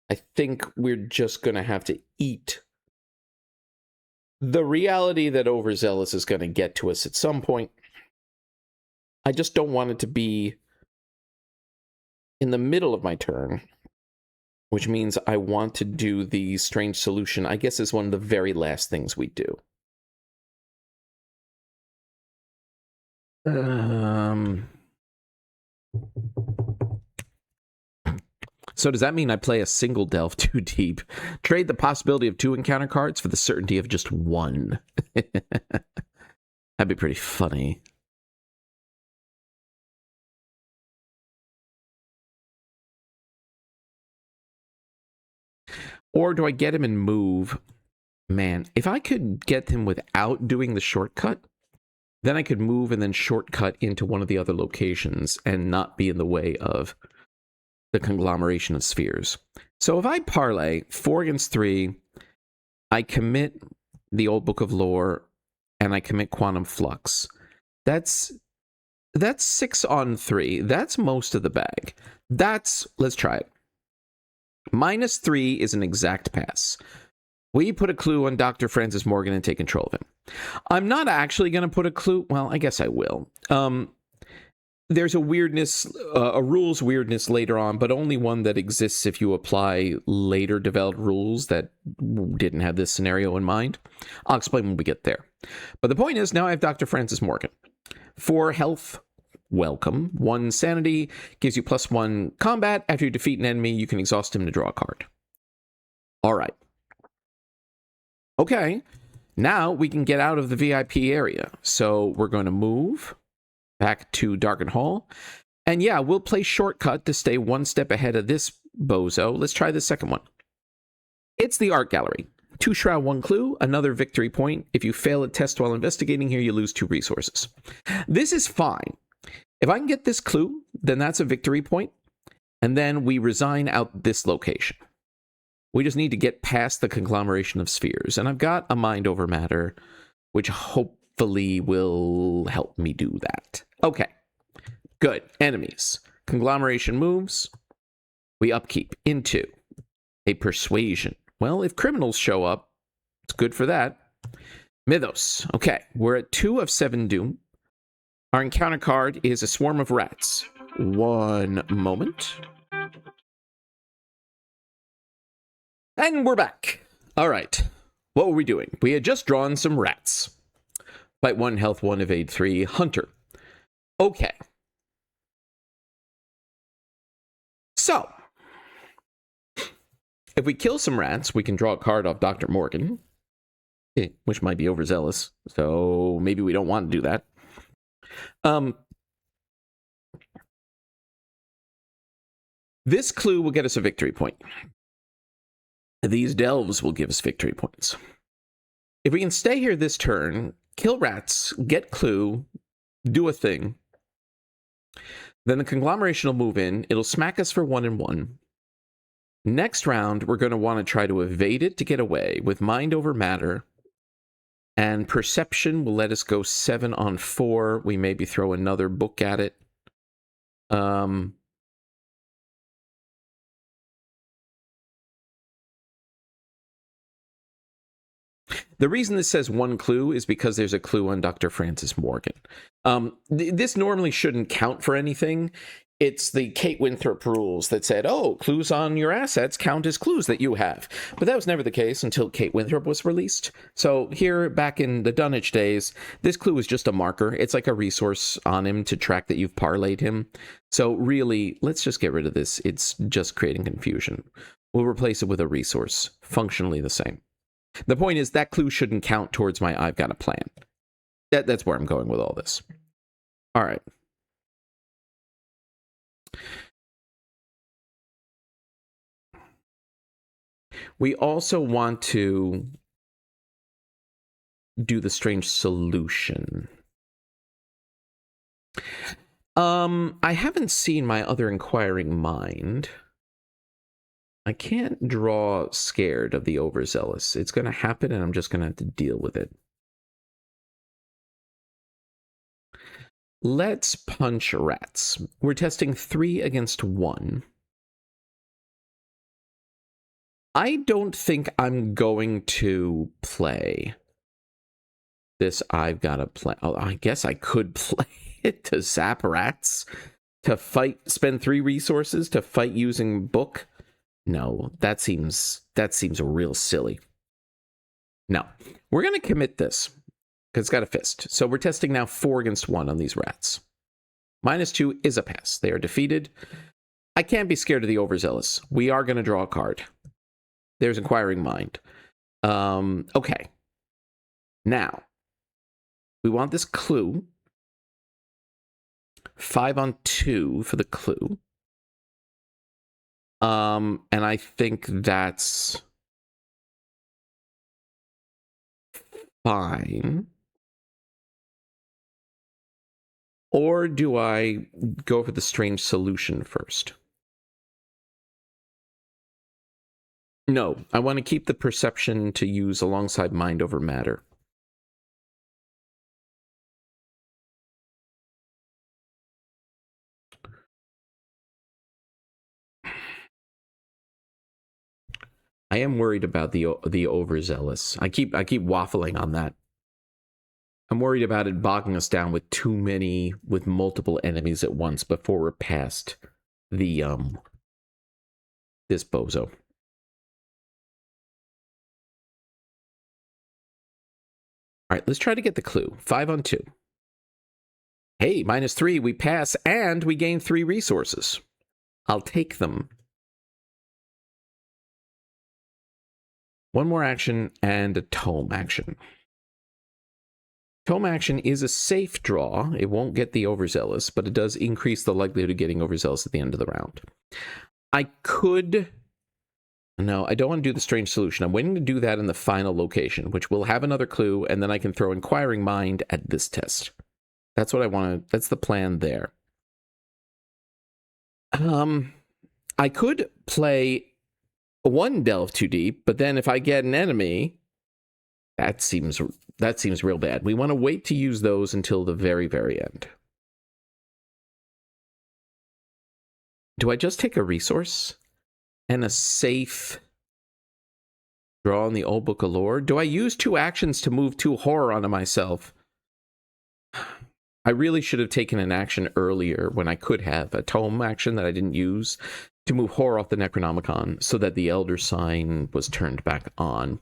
I think we're just going to have to eat the reality that overzealous is going to get to us at some point. I just don't want it to be in the middle of my turn, which means I want to do the Strange Solution, I guess is one of the very last things we do. So does that mean I play a single delve too deep? Trade the possibility of 2 encounter cards for the certainty of just 1. That'd be pretty funny. Or do I get him and move? Man, if I could get him without doing the shortcut, then I could move and then shortcut into one of the other locations and not be in the way of the conglomeration of spheres. So if I parlay 4 against 3, I commit the Old Book of Lore, and I commit Quantum Flux. That's 6 on 3. That's most of the bag. Let's try it. -3 is an exact pass. We put a clue on Dr. Francis Morgan and take control of him. I'm not actually going to put a clue. Well, I guess I will. There's a weirdness, a rules weirdness later on, but only one that exists if you apply later developed rules that didn't have this scenario in mind. I'll explain when we get there. But the point is, now I have Dr. Francis Morgan. 4 health, welcome. 1 sanity, gives you +1 combat. After you defeat an enemy, you can exhaust him to draw a card. All right. Okay, now we can get out of the VIP area. So we're going to move back to Darken Hall. And yeah, we'll play shortcut to stay 1 step ahead of this bozo. Let's try the second one. It's the art gallery. 2 shroud, 1 clue, another victory point. If you fail a test while investigating here, you lose 2 resources. This is fine. If I can get this clue, then that's a victory point. And then we resign out this location. We just need to get past the conglomeration of spheres. And I've got a mind over matter, which hopefully will help me do that. Okay, good. Enemies. Conglomeration moves. We upkeep into a persuasion. Well, if criminals show up, it's good for that. Mythos. Okay, we're at 2 of 7 doom. Our encounter card is a swarm of rats. 1 moment. And we're back. All right. What were we doing? We had just drawn some rats. Fight 1, health 1, evade 3, hunter. Okay. So, if we kill some rats, we can draw a card off Dr. Morgan, which might be overzealous. So maybe we don't want to do that. This clue will get us a victory point. These delves will give us victory points. If we can stay here this turn, kill rats, get clue, do a thing, then the conglomeration will move in. It'll smack us for 1 and 1. Next round, we're going to want to try to evade it to get away with mind over matter. And perception will let us go 7 on 4. We maybe throw another book at it. The reason this says 1 clue is because there's a clue on Dr. Francis Morgan. This normally shouldn't count for anything. It's the Kate Winthrop rules that said, oh, clues on your assets count as clues that you have. But that was never the case until Kate Winthrop was released. So here, back in the Dunwich days, this clue is just a marker. It's like a resource on him to track that you've parlayed him. So really, let's just get rid of this. It's just creating confusion. We'll replace it with a resource, functionally the same. The point is that clue shouldn't count towards my I've got a plan. That's where I'm going with all this. All right. We also want to do the strange solution. I haven't seen my other inquiring mind. I can't draw scared of the overzealous. It's going to happen, and I'm just going to have to deal with it. Let's punch rats. We're testing 3 against 1. I don't think I'm going to play this. I've got to play. Oh, I guess I could play it to zap rats, to fight, spend 3 resources to fight using book. No, that seems real silly. No, we're going to commit this. because it's got a fist. So we're testing now 4 against 1 on these rats. -2 is a pass. They are defeated. I can't be scared of the overzealous. We are going to draw a card. There's Inquiring Mind. Okay. Now, we want this clue. 5 on 2 for the clue. And I think that's fine. Or do I go for the strange solution first? No, I want to keep the perception to use alongside mind over matter. I am worried about the overzealous. I keep waffling on that. I'm worried about it bogging us down with with multiple enemies at once before we're past the this bozo. All right, let's try to get the clue. 5 on 2. Hey, -3, we pass, and we gain 3 resources. I'll take them. 1 more action and a tome action. Tome action is a safe draw. It won't get the overzealous, but it does increase the likelihood of getting overzealous at the end of the round. I could... No, I don't want to do the strange solution. I'm waiting to do that in the final location, which will have another clue, and then I can throw Inquiring Mind at this test. That's what I want to... That's the plan there. I could play 1 Delve Too Deep, but then if I get an enemy, that seems real bad. We want to wait to use those until the very, very end. Do I just take a resource and a safe draw in the old book of lore? Do I use 2 actions to move 2 horror onto myself? I really should have taken an action earlier when I could have. A tome action that I didn't use to move horror off the Necronomicon so that the Elder Sign was turned back on.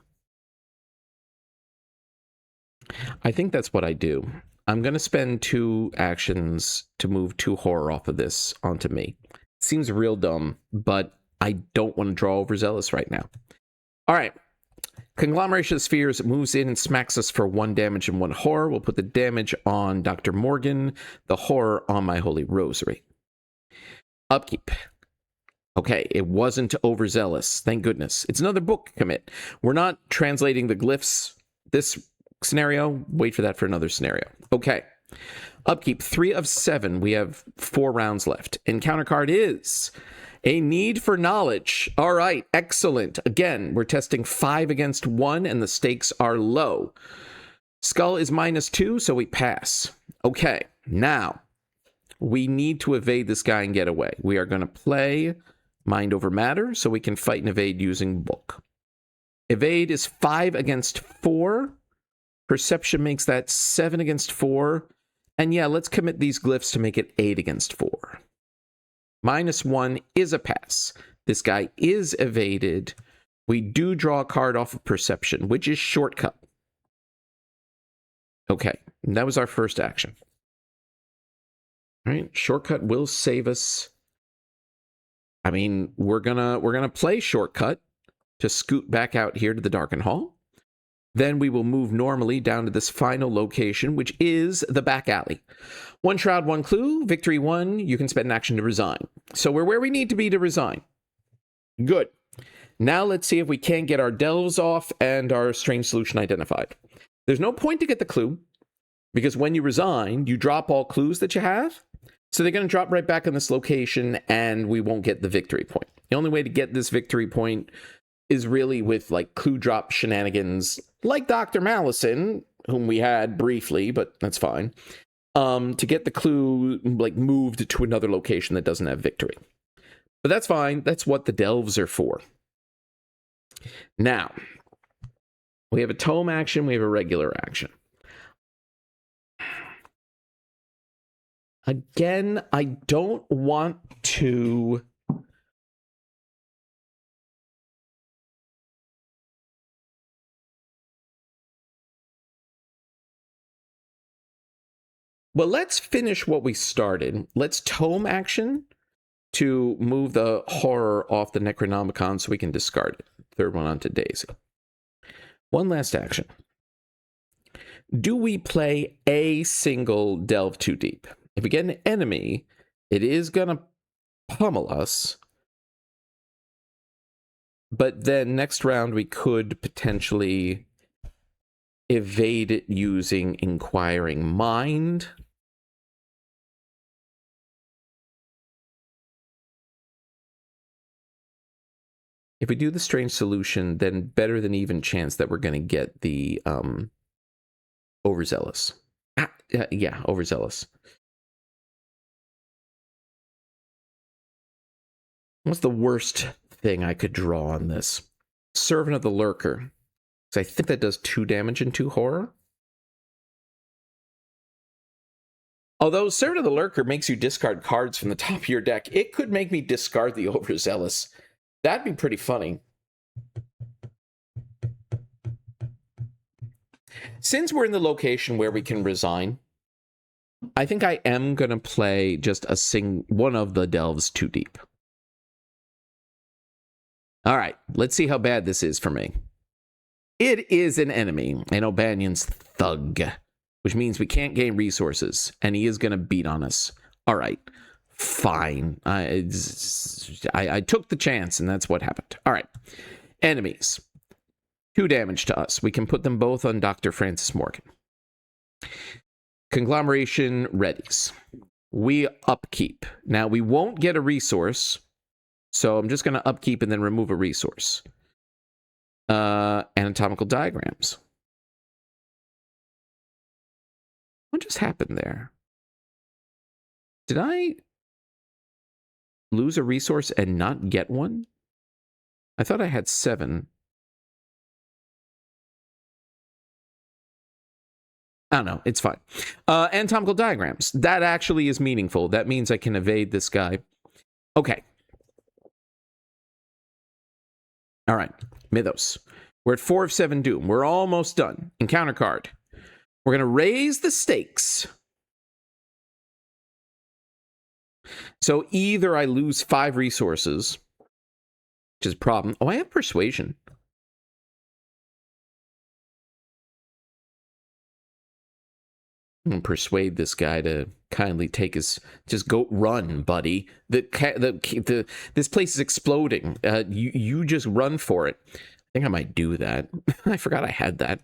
I think that's what I do. I'm going to spend 2 actions to move 2 horror off of this onto me. Seems real dumb, but I don't want to draw overzealous right now. All right. Conglomeration of Spheres moves in and smacks us for 1 damage and 1 horror. We'll put the damage on Dr. Morgan, the horror on my Holy Rosary. Upkeep. Okay, it wasn't overzealous. Thank goodness. It's another book commit. We're not translating the glyphs this scenario. Wait for that for another scenario. Okay. Upkeep, 3 of 7. We have 4 rounds left. Encounter card is a Need for Knowledge. All right, excellent. Again, we're testing 5 against 1, and the stakes are low. Skull is -2, so we pass. Okay, now we need to evade this guy and get away. We are going to play Mind Over Matter so we can fight and evade using book. Evade is 5 against 4. Perception makes that 7 against 4. And yeah, let's commit these glyphs to make it 8 against 4. -1 is a pass. This guy is evaded. We do draw a card off of Perception, which is Shortcut. Okay, that was our first action. All right, Shortcut will save us. I mean, we're gonna play Shortcut to scoot back out here to the Darken Hall. Then we will move normally down to this final location, which is the back alley. 1 shroud, 1 clue. Victory 1. You can spend an action to resign. So we're where we need to be to resign. Good. Now let's see if we can't get our delves off and our strange solution identified. There's no point to get the clue, because when you resign, you drop all clues that you have. So they're going to drop right back in this location, and we won't get the victory point. The only way to get this victory point is really with, like, clue drop shenanigans, like Dr. Malison, whom we had briefly, but that's fine, to get the clue, like, moved to another location that doesn't have victory. But that's fine. That's what the delves are for. Now, we have a tome action. We have a regular action. Again, I don't want to... Well, let's finish what we started. Let's tome action to move the horror off the Necronomicon so we can discard it. Third one onto Daisy. One last action. Do we play a single Delve Too Deep? If we get an enemy, it is going to pummel us. But then next round, we could potentially evade it using Inquiring Mind. If we do the Strange Solution, then better than even chance that we're going to get the Overzealous. Yeah, Overzealous. What's the worst thing I could draw on this? Servant of the Lurker. Because I think that does 2 damage and 2 horror. Although Servant of the Lurker makes you discard cards from the top of your deck, it could make me discard the Overzealous. That'd be pretty funny. Since we're in the location where we can resign, I think I am going to play just one of the Delves Too Deep. All right, let's see how bad this is for me. It is an enemy, an O'Banion's Thug, which means we can't gain resources, and he is going to beat on us. All right, fine. I took the chance, and that's what happened. All right, enemies. 2 damage to us. We can put them both on Dr. Francis Morgan. Conglomeration readies. We upkeep. Now, we won't get a resource, so I'm just going to upkeep and then remove a resource. Anatomical diagrams. What just happened there? Did I lose a resource and not get one? I thought I had 7. I don't know. It's fine. Anatomical diagrams. That actually is meaningful. That means I can evade this guy. Okay. All right. Mythos. We're at 4 of 7 Doom. We're almost done. Encounter card. We're going to raise the stakes. So either I lose 5 resources, which is a problem. Oh, I have Persuasion. And persuade this guy to kindly take his, just go run, buddy. This place is exploding. You just run for it. I think I might do that. I forgot I had that.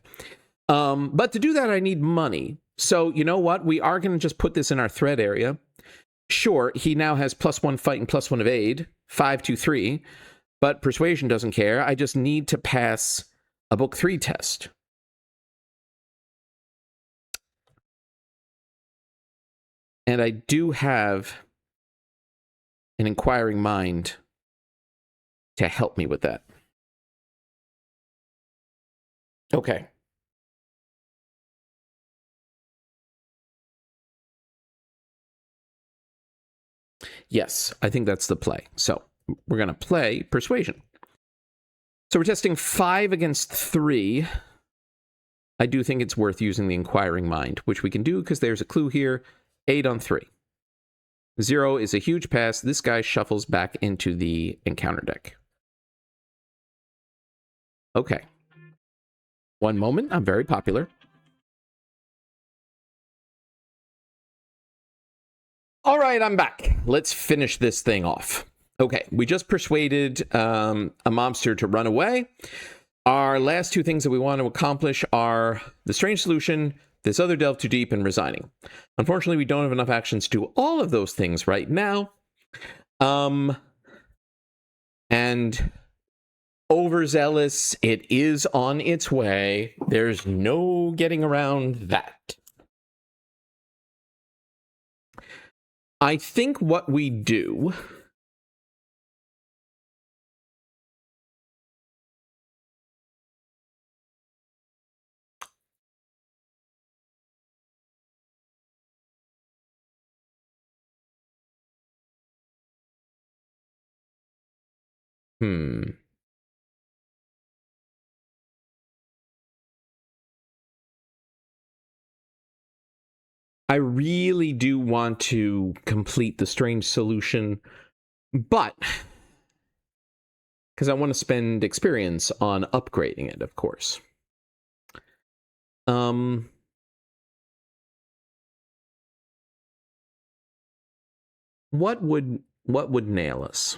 But to do that, I need money. So you know what? We are going to just put this in our threat area. Sure, he now has +1 fight and +1 evade, 5, 2, 3. But persuasion doesn't care. I just need to pass a book 3 test. And I do have an Inquiring Mind to help me with that. Okay. Yes, I think that's the play. So we're going to play Persuasion. So we're testing 5 against 3. I do think it's worth using the Inquiring Mind, which we can do because there's a clue here. 8 on 3. 0 is a huge pass. This guy shuffles back into the encounter deck. Okay. One moment. I'm very popular. All right, I'm back. Let's finish this thing off. Okay, we just persuaded a mobster to run away. Our last 2 things that we want to accomplish are the Strange Solution, this other Delve Too Deep, and resigning. Unfortunately, we don't have enough actions to do all of those things right now. And Overzealous, it is on its way. There's no getting around that. I think what we do... I really do want to complete the strange solution, but because I want to spend experience on upgrading it, of course. What would nail us?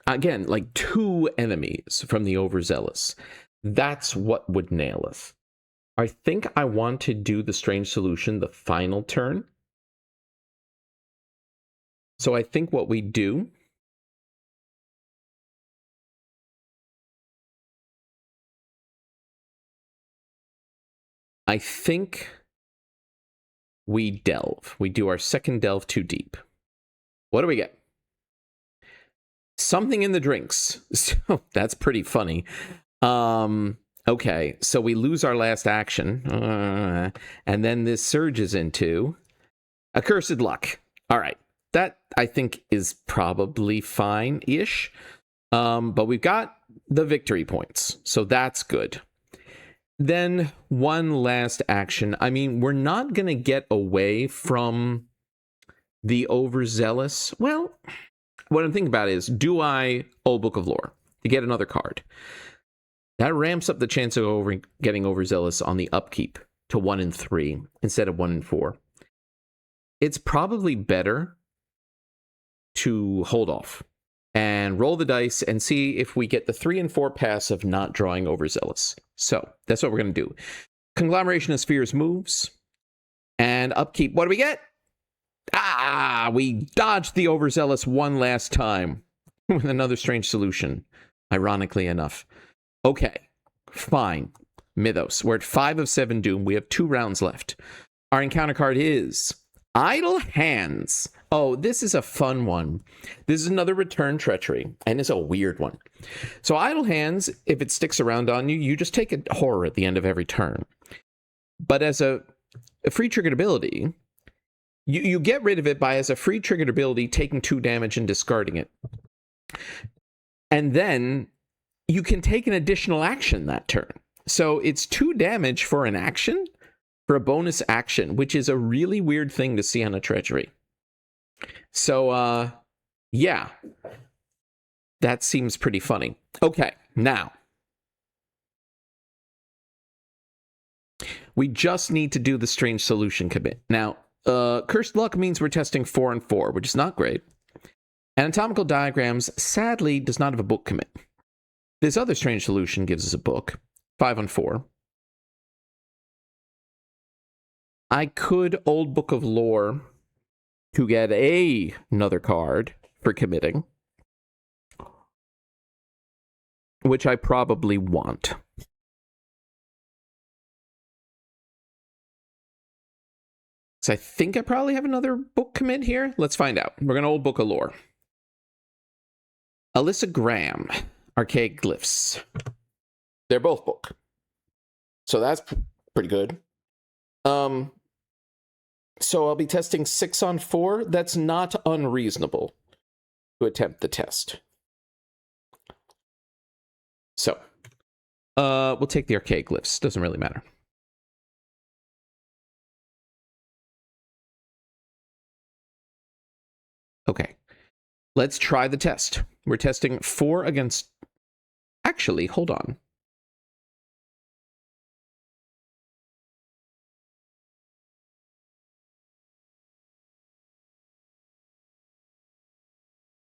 Again, like 2 enemies from the overzealous. That's what would nail us. I think I want to do the strange solution the final turn. So I think what we do I think we delve. We do our second delve too deep. What do we get? Something in the drinks. So that's pretty funny. Okay, so we lose our last action. And then this surges into Accursed Luck. All right. That, I think, is probably fine-ish. But we've got the victory points, so that's good. Then one last action. I mean, we're not going to get away from the overzealous. Well, what I'm thinking about is, do I Old Book of Lore to get another card? That ramps up the chance of getting overzealous on the upkeep to 1 and 3 instead of 1 and 4. It's probably better to hold off and roll the dice and see if we get the 3 and 4 pass of not drawing overzealous. So that's what we're going to do. Conglomeration of Spheres moves. And upkeep, what do we get? We dodged the overzealous one last time with another strange solution, ironically enough. Okay, fine. Mythos. We're at 5 of 7 Doom. We have 2 rounds left. Our encounter card is Idle Hands. Oh, this is a fun one. This is another Return Treachery, and it's a weird one. So Idle Hands, if it sticks around on you, you just take a horror at the end of every turn. But as a free triggered ability, you get rid of it by, as a free triggered ability, taking 2 damage and discarding it. And then you can take an additional action that turn. So it's 2 damage for an action, for a bonus action, which is a really weird thing to see on a treachery. So, yeah. That seems pretty funny. Okay, now. We just need to do the strange solution commit. Now, Cursed Luck means we're testing 4 and 4, which is not great. Anatomical Diagrams, sadly, does not have a book commit. This other strange solution gives us a book, 5 on 4. I could Old Book of Lore to get another card for committing, which I probably want. So I think I probably have another book commit here. Let's find out. We're going to Old Book of Lore. Alyssa Graham, Archaic Glyphs. They're both book. So that's pretty good. So I'll be testing 6 on 4. That's not unreasonable to attempt the test. So, we'll take the Archaic Glyphs. Doesn't really matter. Okay. Let's try the test. We're testing 4 against... Actually, hold on.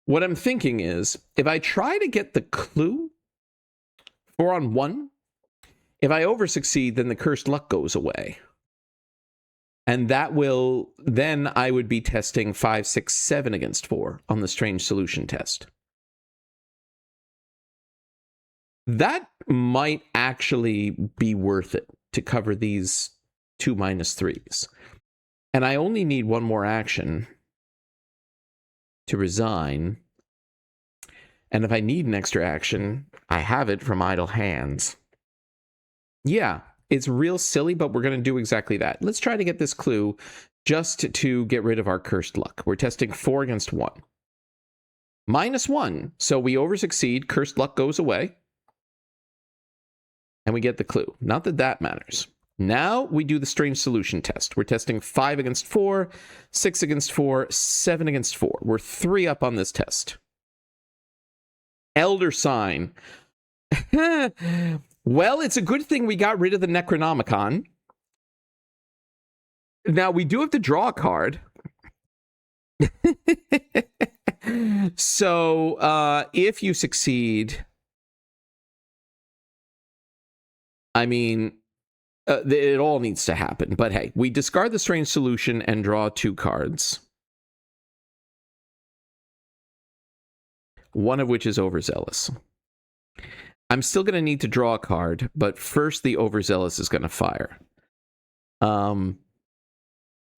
What I'm thinking is, if I try to get the clue 4 on 1, if I over-succeed, then the Cursed Luck goes away. And that will, then I would be testing 5, 6, 7 against 4 on the Strange Solution test. That might actually be worth it to cover these 2 -3s. And I only need 1 more action to resign. And if I need an extra action, I have it from Idle Hands. Yeah, it's real silly, but we're going to do exactly that. Let's try to get this clue just to get rid of our Cursed Luck. We're testing 4 against 1. -1, so we over-succeed, Cursed Luck goes away. And we get the clue. Not that that matters. Now we do the strange solution test. We're testing 5 against 4, 6 against 4, 7 against 4. We're 3 up on this test. Elder Sign. Well, it's a good thing we got rid of the Necronomicon. Now, we do have to draw a card. So, if you succeed, I mean, it all needs to happen. But hey, we discard the strange solution and draw 2 cards. One of which is overzealous. I'm still going to need to draw a card, but first the overzealous is going to fire.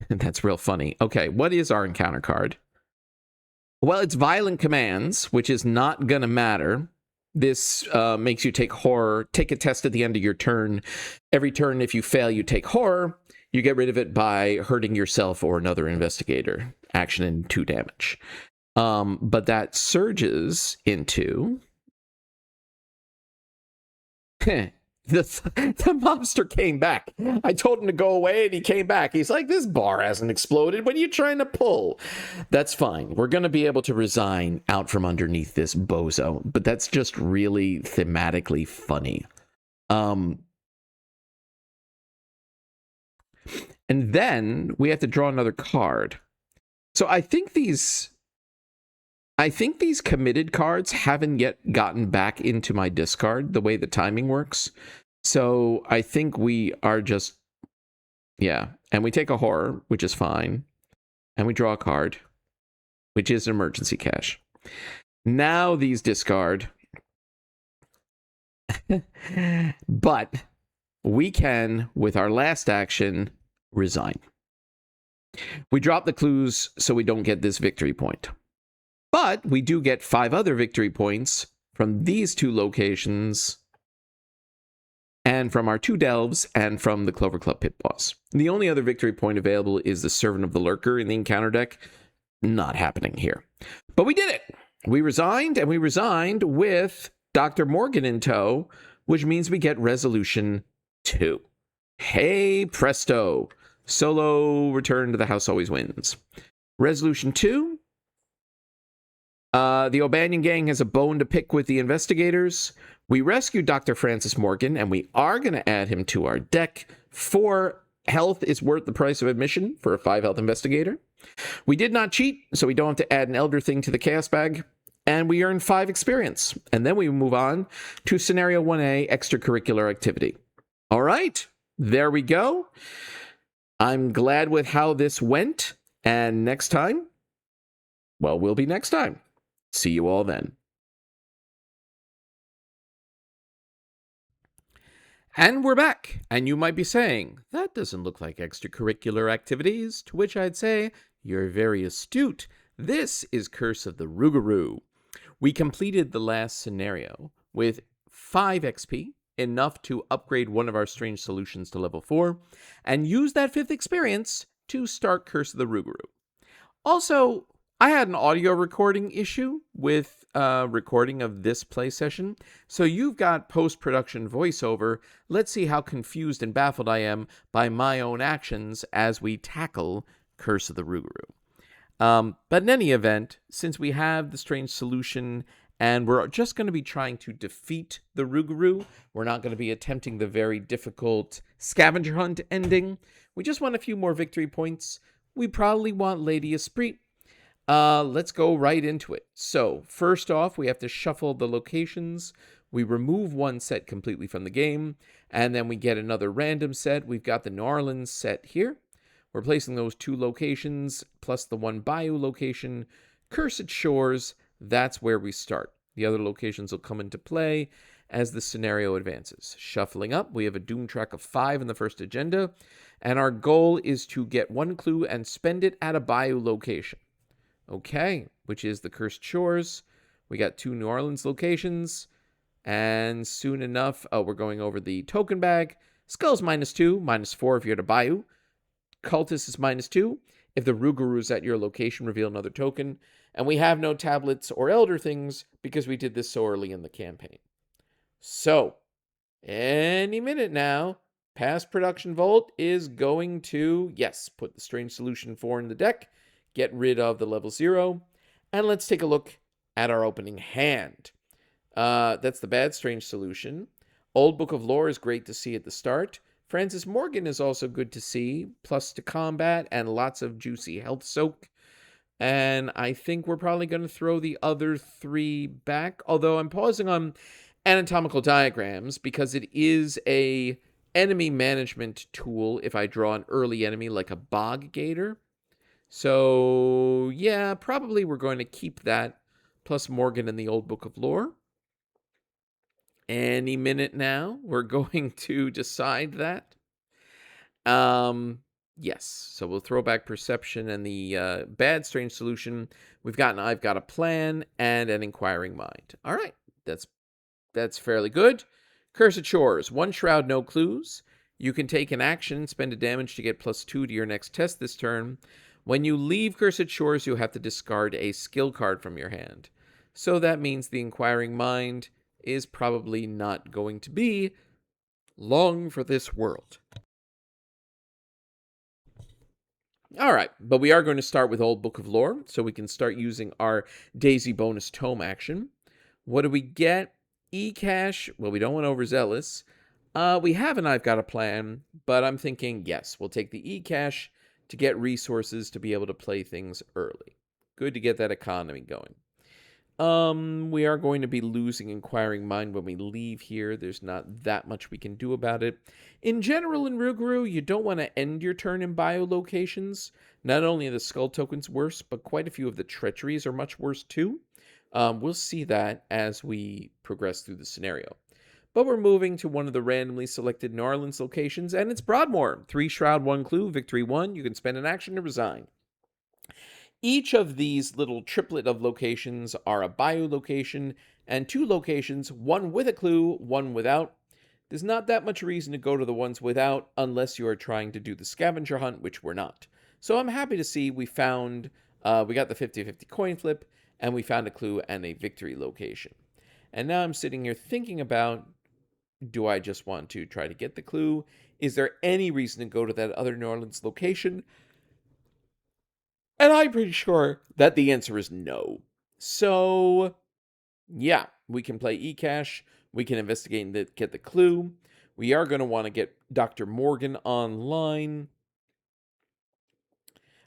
That's real funny. Okay, what is our encounter card? Well, it's Violent Commands, which is not going to matter. This makes you take horror, take a test at the end of your turn. Every turn, if you fail, you take horror. You get rid of it by hurting yourself or another investigator. Action and 2 damage. But that surges into... The monster came back. I told him to go away and he came back. He's like, this bar hasn't exploded. What are you trying to pull? That's fine. We're going to be able to resign out from underneath this bozo. But that's just really thematically funny. And then we have to draw another card. So I think these committed cards haven't yet gotten back into my discard, the way the timing works. So I think we are just, yeah. And we take a horror, which is fine. And we draw a card, which is an emergency cache. Now these discard. But we can, with our last action, resign. We drop the clues so we don't get this victory point. But we do get 5 other victory points from these 2 locations, and from our 2 delves, and from the Clover Club Pit Boss. The only other victory point available is the Servant of the Lurker in the encounter deck. Not happening here. But we did it! We resigned, and we resigned with Dr. Morgan in tow, which means we get Resolution 2. Hey presto! Solo return to the house always wins. Resolution 2. The O'Banion gang has a bone to pick with the investigators. We rescued Dr. Francis Morgan, and we are going to add him to our deck. 4 health is worth the price of admission for a 5 health investigator. We did not cheat, so we don't have to add an Elder thing to the chaos bag. And we earn 5 experience. And then we move on to Scenario 1A, extracurricular activity. All right, there we go. I'm glad with how this went. And next time, well, we'll be next time. See you all then. And we're back. And you might be saying, that doesn't look like extracurricular activities. To which I'd say, you're very astute. This is Curse of the Rougarou. We completed the last scenario with 5 XP, enough to upgrade one of our strange solutions to level 4, and use that 5th experience to start Curse of the Rougarou. Also, I had an audio recording issue with recording of this play session, so you've got post-production voiceover. Let's see how confused and baffled I am by my own actions as we tackle Curse of the Rougarou. But in any event, since we have the strange solution and we're just going to be trying to defeat the Rougarou, we're not going to be attempting the very difficult scavenger hunt ending. We just want a few more victory points. We probably want Lady Esprit. Let's go right into it. So, first off, we have to shuffle the locations. We remove one set completely from the game, and then we get another random set. We've got the New Orleans set here. We're placing those 2 locations, plus the 1 Bayou location. Cursed Shores, that's where we start. The other locations will come into play as the scenario advances. Shuffling up, we have a Doom track of 5 in the first agenda, and our goal is to get 1 clue and spend it at a Bayou location. Okay, which is the Cursed Shores. We got 2 New Orleans locations. And soon enough, we're going over the token bag. Skulls -2, -4 if you're at a Bayou. Cultist is -2. If the Rougarou is at your location, reveal another token. And we have no tablets or Elder things because we did this so early in the campaign. So, any minute now, Past production Volt is going to, yes, put the Strange Solution 4 in the deck, get rid of the level 0, and let's take a look at our opening hand. That's the bad Strange Solution. Old Book of Lore is great to see at the start. Francis Morgan is also good to see, plus to combat and lots of juicy health soak. And I think we're probably going to throw the other 3 back, although I'm pausing on anatomical diagrams because it is a enemy management tool if I draw an early enemy like a bog gator. So, yeah, probably we're going to keep that, plus Morgan in the Old Book of Lore. Any minute now, we're going to decide that. Yes, so we'll throw back Perception and the bad Strange Solution. We've gotten I've Got a Plan and an Inquiring Mind. All right, that's fairly good. Cursed Shores, 1 Shroud, no clues. You can take an action, spend a damage to get +2 to your next test this turn. When you leave Cursed Shores, you have to discard a skill card from your hand. So that means the Inquiring Mind is probably not going to be long for this world. All right, but we are going to start with Old Book of Lore, so we can start using our Daisy bonus tome action. What do we get? E-Cash. Well, we don't want Overzealous. We have an I've Got a Plan, but I'm thinking, yes, we'll take the E-Cash to get resources to be able to play things early. Good to get that economy going. We are going to be losing Inquiring Mind when we leave here. There's not that much we can do about it. In general, in Rougarou, you don't want to end your turn in biolocations. Not only are the skull tokens worse, but quite a few of the treacheries are much worse too. We'll see that as we progress through the scenario. But we're moving to one of the randomly selected New Orleans locations, and it's Broadmoor. 3 Shroud, 1 Clue, Victory 1. You can spend an action to resign. Each of these little triplet of locations are a bio location, and 2 locations, 1 with a clue, 1 without. There's not that much reason to go to the ones without unless you are trying to do the scavenger hunt, which we're not. So I'm happy to see we found, we got the 50-50 coin flip, and we found a clue and a victory location. And now I'm sitting here thinking about, do I just want to try to get the clue? Is there any reason to go to that other New Orleans location? And I'm pretty sure that the answer is no. So, yeah, we can play eCash. We can investigate and get the clue. We are going to want to get Dr. Morgan online.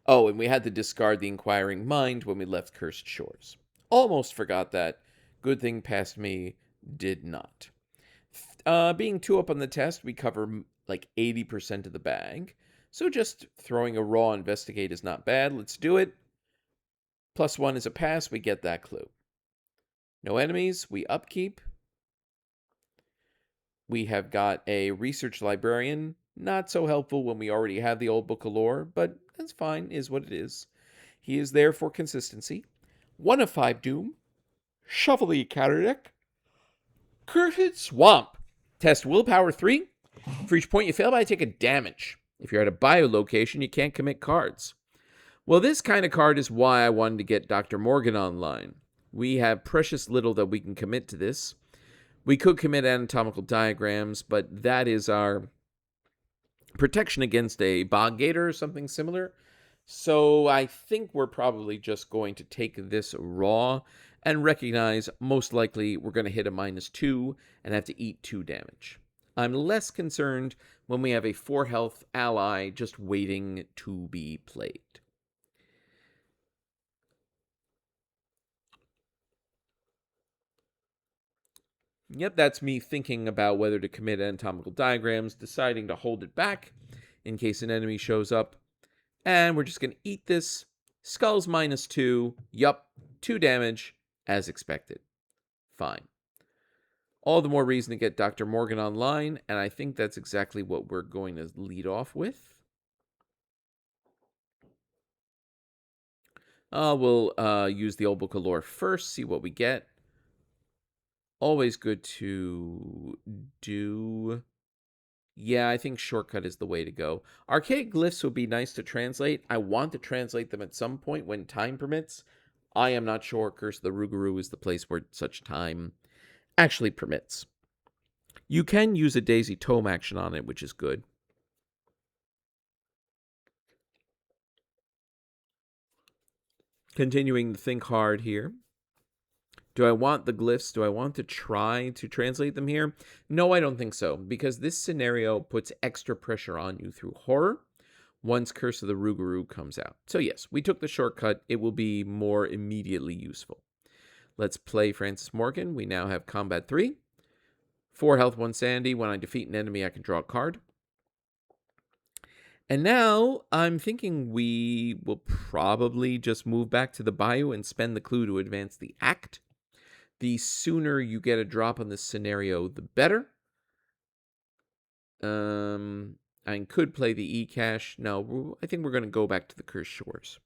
Oh, and we had to discard the Inquiring Mind when we left Cursed Shores. Almost forgot that. Good thing past me did not. Being 2 up on the test, we cover like 80% of the bag. So just throwing a raw investigate is not bad. Let's do it. +1 is a pass. We get that clue. No enemies. We upkeep. We have got a research librarian. Not so helpful when we already have the Old Book of Lore, but that's fine, is what it is. He is there for consistency. 1 of 5 Doom. Shuffle the counter deck. Cursed Swamp. Test Willpower 3. For each point you fail by, take a damage. If you're at a bio location, you can't commit cards. Well, this kind of card is why I wanted to get Dr. Morgan online. We have precious little that we can commit to this. We could commit anatomical diagrams, but that is our protection against a bog gator or something similar. So I think we're probably just going to take this raw and recognize most likely we're going to hit a -2 and have to eat 2 damage. I'm less concerned when we have a 4 health ally just waiting to be played. Yep, that's me thinking about whether to commit anatomical diagrams, deciding to hold it back in case an enemy shows up. And we're just going to eat this. Skulls -2. Yup, 2 damage, as expected. Fine. All the more reason to get Dr. Morgan online, and I think that's exactly what we're going to lead off with. We'll use the Old Book of Lore first, see what we get. Always good to do. Yeah, I think shortcut is the way to go. Archaic glyphs would be nice to translate. I want to translate them at some point when time permits. I am not sure. Curse of the Rougarou is the place where such time actually permits. You can use a Daisy Tome action on it, which is good. Continuing to think hard here. Do I want the glyphs? Do I want to try to translate them here? No, I don't think so, because this scenario puts extra pressure on you through horror once Curse of the Rougarou comes out. So yes, we took the shortcut. It will be more immediately useful. Let's play Francis Morgan. We now have Combat 3. 4 health, 1 sanity. When I defeat an enemy, I can draw a card. And now I'm thinking we will probably just move back to the bayou and spend the clue to advance the act. The sooner you get a drop on this scenario, the better. I could play the E-Cash. No, I think we're going to go back to the Cursed Shores.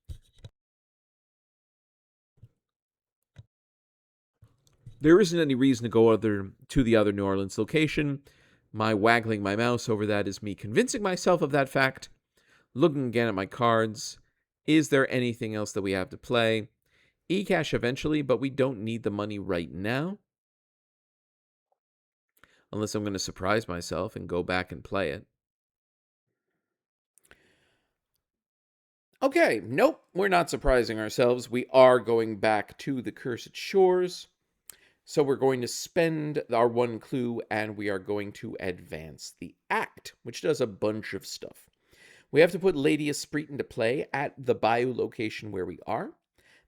There isn't any reason to go to the other New Orleans location. My waggling my mouse over that is me convincing myself of that fact. Looking again at my cards. Is there anything else that we have to play? E-Cash eventually, but we don't need the money right now. Unless I'm going to surprise myself and go back and play it. Okay, nope, we're not surprising ourselves. We are going back to the Cursed Shores. So we're going to spend our 1 clue, and we are going to advance the act, which does a bunch of stuff. We have to put Lady Esprit into play at the bayou location where we are.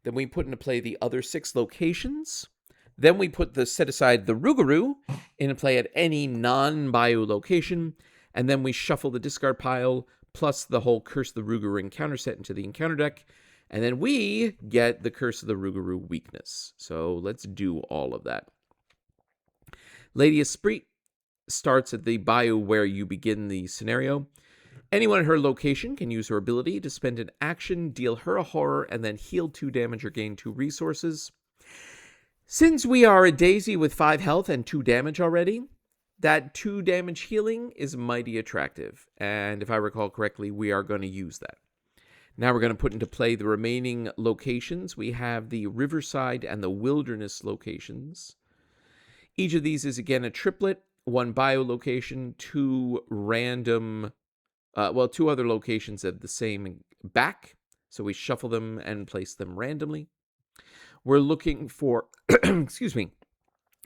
Then we put into play the other 6 locations. Then we set aside the Rougarou into play at any non-bayou location. And then we shuffle the discard pile plus the whole Curse of the Rougarou encounter set into the encounter deck. And then we get the Curse of the Rougarou weakness. So let's do all of that. Lady Esprit starts at the bayou where you begin the scenario. Anyone at her location can use her ability to spend an action, deal her a horror, and then heal 2 damage or gain 2 resources. Since we are a Daisy with 5 health and 2 damage already, that 2 damage healing is mighty attractive. And if I recall correctly, we are going to use that. Now we're going to put into play the remaining locations. We have the Riverside and the Wilderness locations. Each of these is, again, a triplet. 1 bio location, 2 random... 2 other locations of the same back. So we shuffle them and place them randomly. We're looking for, excuse me,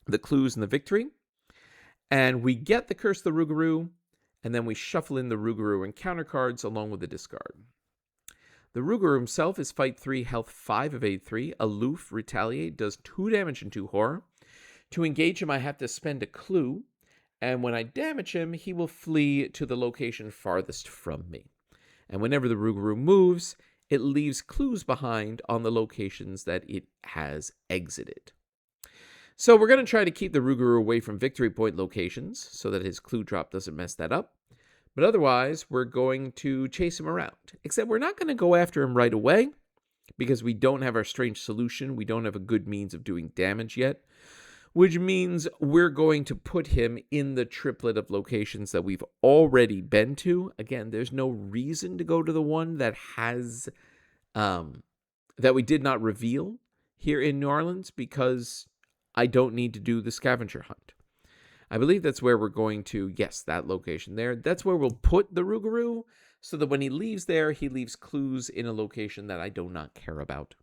the clues and the victory. And we get the Curse of the Rougarou, and then we shuffle in the Rougarou encounter cards along with the discard. The Rougarou himself is fight 3, health 5 of 8-3, aloof, retaliate, does 2 damage and 2 horror. To engage him, I have to spend a clue. And when I damage him, he will flee to the location farthest from me. And whenever the Rougarou moves, it leaves clues behind on the locations that it has exited. So we're going to try to keep the Rougarou away from victory point locations so that his clue drop doesn't mess that up. But otherwise, we're going to chase him around. Except we're not going to go after him right away because we don't have our strange solution. We don't have a good means of doing damage yet. Which means we're going to put him in the triplet of locations that we've already been to. Again, there's no reason to go to the one that has, that we did not reveal here in New Orleans because I don't need to do the scavenger hunt. I believe that's where we're going to, yes, that location there. That's where we'll put the Rougarou so that when he leaves there, he leaves clues in a location that I do not care about.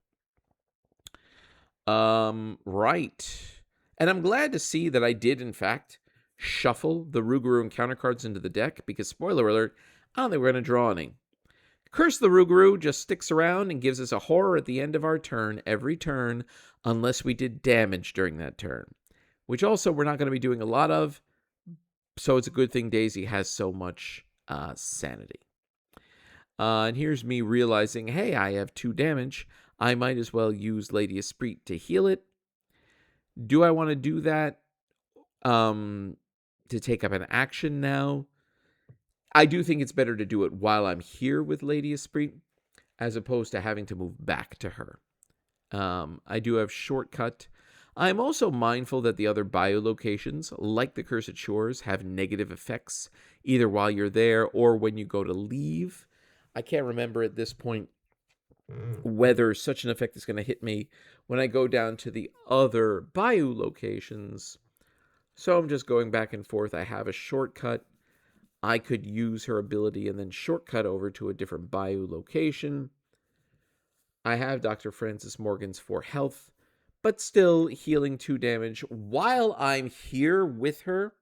Right. And I'm glad to see that I did, in fact, shuffle the Rougarou encounter cards into the deck, because, spoiler alert, I don't think we're going to draw any. Curse of the Rougarou just sticks around and gives us a horror at the end of our turn, every turn, unless we did damage during that turn. Which also we're not going to be doing a lot of, so it's a good thing Daisy has so much sanity. And here's me realizing, hey, I have 2 damage. I might as well use Lady Esprit to heal it. Do I want to do that to take up an action now? I do think it's better to do it while I'm here with Lady Esprit as opposed to having to move back to her. I do have shortcut. I'm also mindful that the other bio locations, like the Cursed Shores, have negative effects either while you're there or when you go to leave. I can't remember at this point whether such an effect is going to hit me when I go down to the other bayou locations. So I'm just going back and forth. I have a shortcut. I could use her ability and then shortcut over to a different Bayou location. I have Dr. Francis Morgan's 4 health, but still healing 2 damage while I'm here with her,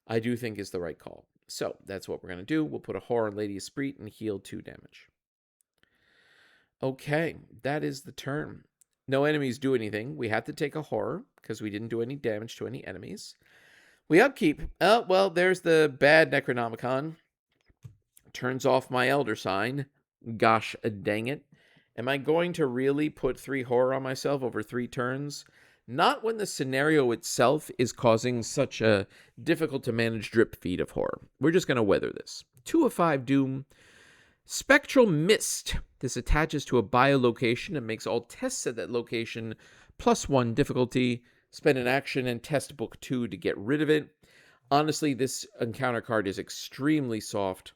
I do think is the right call. So that's what we're going to do. We'll put a horror on Lady Esprit and heal 2 damage. Okay, that is the turn. No enemies do anything. We have to take a horror because we didn't do any damage to any enemies. We upkeep. Oh, well, there's the bad Necronomicon. Turns off my Elder Sign. Gosh dang it. Am I going to really put 3 horror on myself over 3 turns? Not when the scenario itself is causing such a difficult to manage drip feed of horror. We're just going to weather this. 2 of 5 Doom. Spectral Mist. This attaches to a biolocation and makes all tests at that location +1 difficulty. Spend an action and test book 2 to get rid of it. Honestly, this encounter card is extremely soft,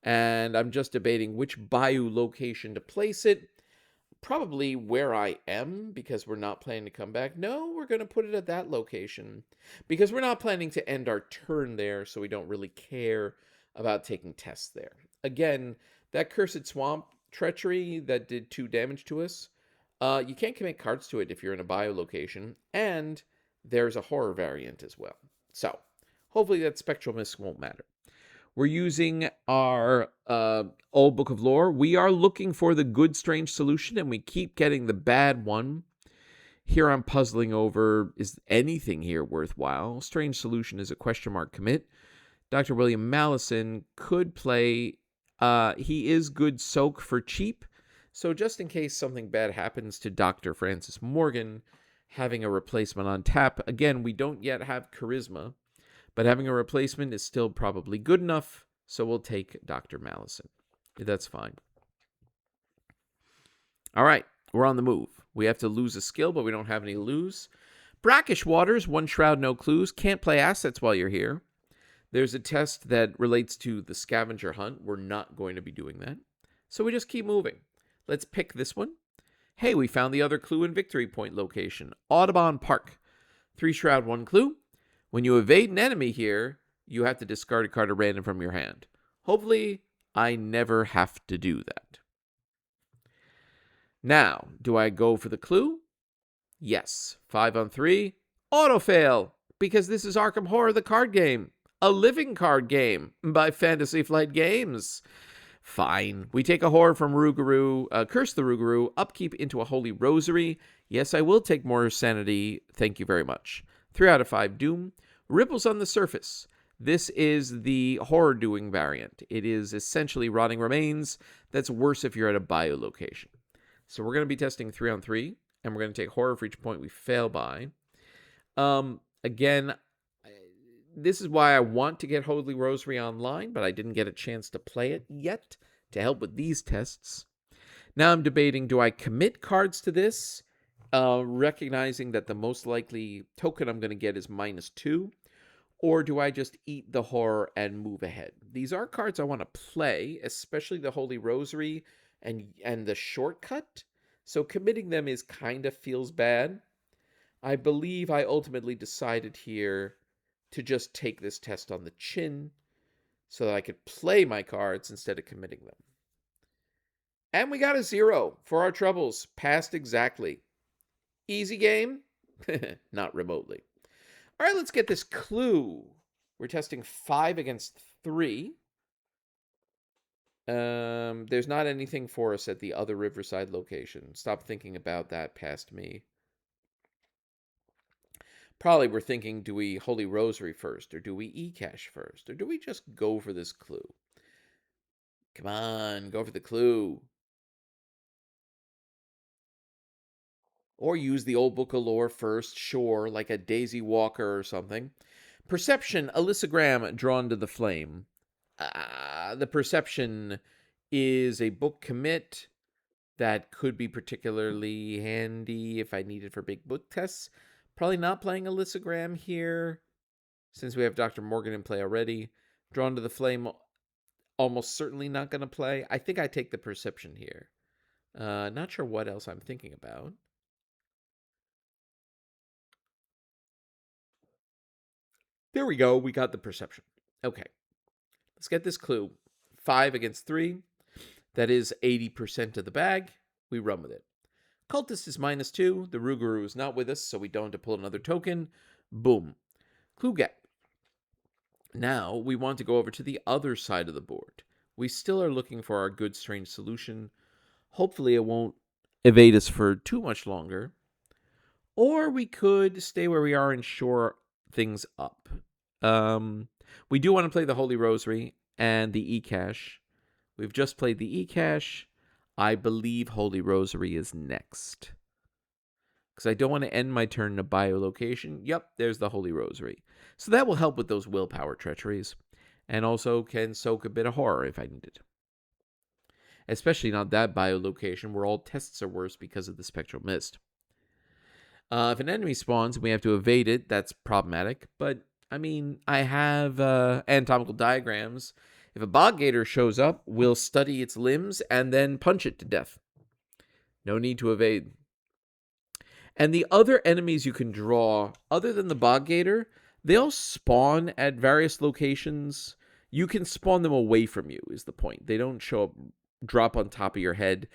and I'm just debating which Bayou location to place it. Probably where I am, because we're not planning to come back. No, we're going to put it at that location, because we're not planning to end our turn there, so we don't really care about taking tests there. Again, that Cursed Swamp Treachery that did 2 damage to us, you can't commit cards to it if you're in a Bayou location, and there's a horror variant as well. So, hopefully that Spectral Mist won't matter. We're using our old Book of Lore. We are looking for the good strange solution, and we keep getting the bad one. Here I'm puzzling over, is anything here worthwhile? Strange solution is a question mark commit. Dr. William Mallison could play. He is good soak for cheap. So just in case something bad happens to Dr. Francis Morgan, having a replacement on tap. Again, we don't yet have charisma, but having a replacement is still probably good enough, so we'll take Dr. Mallison. That's fine. All right, we're on the move. We have to lose a skill, but we don't have any to lose. Brackish Waters, 1 shroud, no clues. Can't play assets while you're here. There's a test that relates to the scavenger hunt. We're not going to be doing that. So we just keep moving. Let's pick this one. Hey, we found the other clue in Victory Point location. Audubon Park. 3 shroud, 1 clue. When you evade an enemy here, you have to discard a card at random from your hand. Hopefully, I never have to do that. Now, do I go for the clue? Yes. 5 on 3. Auto-fail, because this is Arkham Horror, the card game. A living card game by Fantasy Flight Games. Fine. We take a horror from Rougarou, Curse the Rougarou, upkeep into a Holy Rosary. Yes, I will take more sanity. Thank you very much. 3 out of 5 Doom. Ripples on the Surface. This is the horror doing variant. It is essentially Rotting Remains. That's worse if you're at a bio location. So we're going to be testing 3 on 3, and we're going to take horror for each point we fail by. Again, this is why I want to get Holy Rosary online, but I didn't get a chance to play it yet to help with these tests. Now I'm debating, do I commit cards to this, recognizing that the most likely token I'm going to get is -2, or do I just eat the horror and move ahead? These are cards I want to play, especially the Holy Rosary and the shortcut, so committing them is kind of feels bad. I believe I ultimately decided here to just take this test on the chin so that I could play my cards instead of committing them. And we got a 0 for our troubles. Passed exactly. Easy game? Not remotely. All right, let's get this clue. We're testing 5 against 3. There's not anything for us at the other Riverside location. Stop thinking about that past me. Probably we're thinking, do we Holy Rosary first, or do we e-cash first, or do we just go for this clue? Come on, go for the clue. Or use the old Book of Lore first, sure, like a Daisy Walker or something. Perception, Alyssagram drawn to the flame. The Perception is a book commit that could be particularly handy if I need it for big book tests. Probably not playing Alyssagram here, since we have Dr. Morgan in play already. Drawn to the Flame, almost certainly not going to play. I think I take the Perception here. Not sure what else I'm thinking about. There we go. We got the perception. Okay. Let's get this clue. 5 against 3. That is 80% of the bag. We run with it. Cultist is -2. The Rougarou is not with us, so we don't have to pull another token. Boom. Clue get. Now, we want to go over to the other side of the board. We still are looking for our good, strange solution. Hopefully, it won't evade us for too much longer. Or we could stay where we are and shore things up. We do want to play the Holy Rosary and the E-Cache. We've just played the E-Cache. I believe Holy Rosary is next. Because I don't want to end my turn in a biolocation. Yep, there's the Holy Rosary. So that will help with those willpower treacheries. And also can soak a bit of horror if I need it. Especially not that biolocation where all tests are worse because of the spectral mist. If an enemy spawns and we have to evade it, that's problematic. But, I mean, I have anatomical diagrams. If a bog gator shows up, we'll study its limbs and then punch it to death. No need to evade. And the other enemies you can draw, other than the bog gator, they all spawn at various locations. You can spawn them away from you, is the point. They don't drop on top of your head.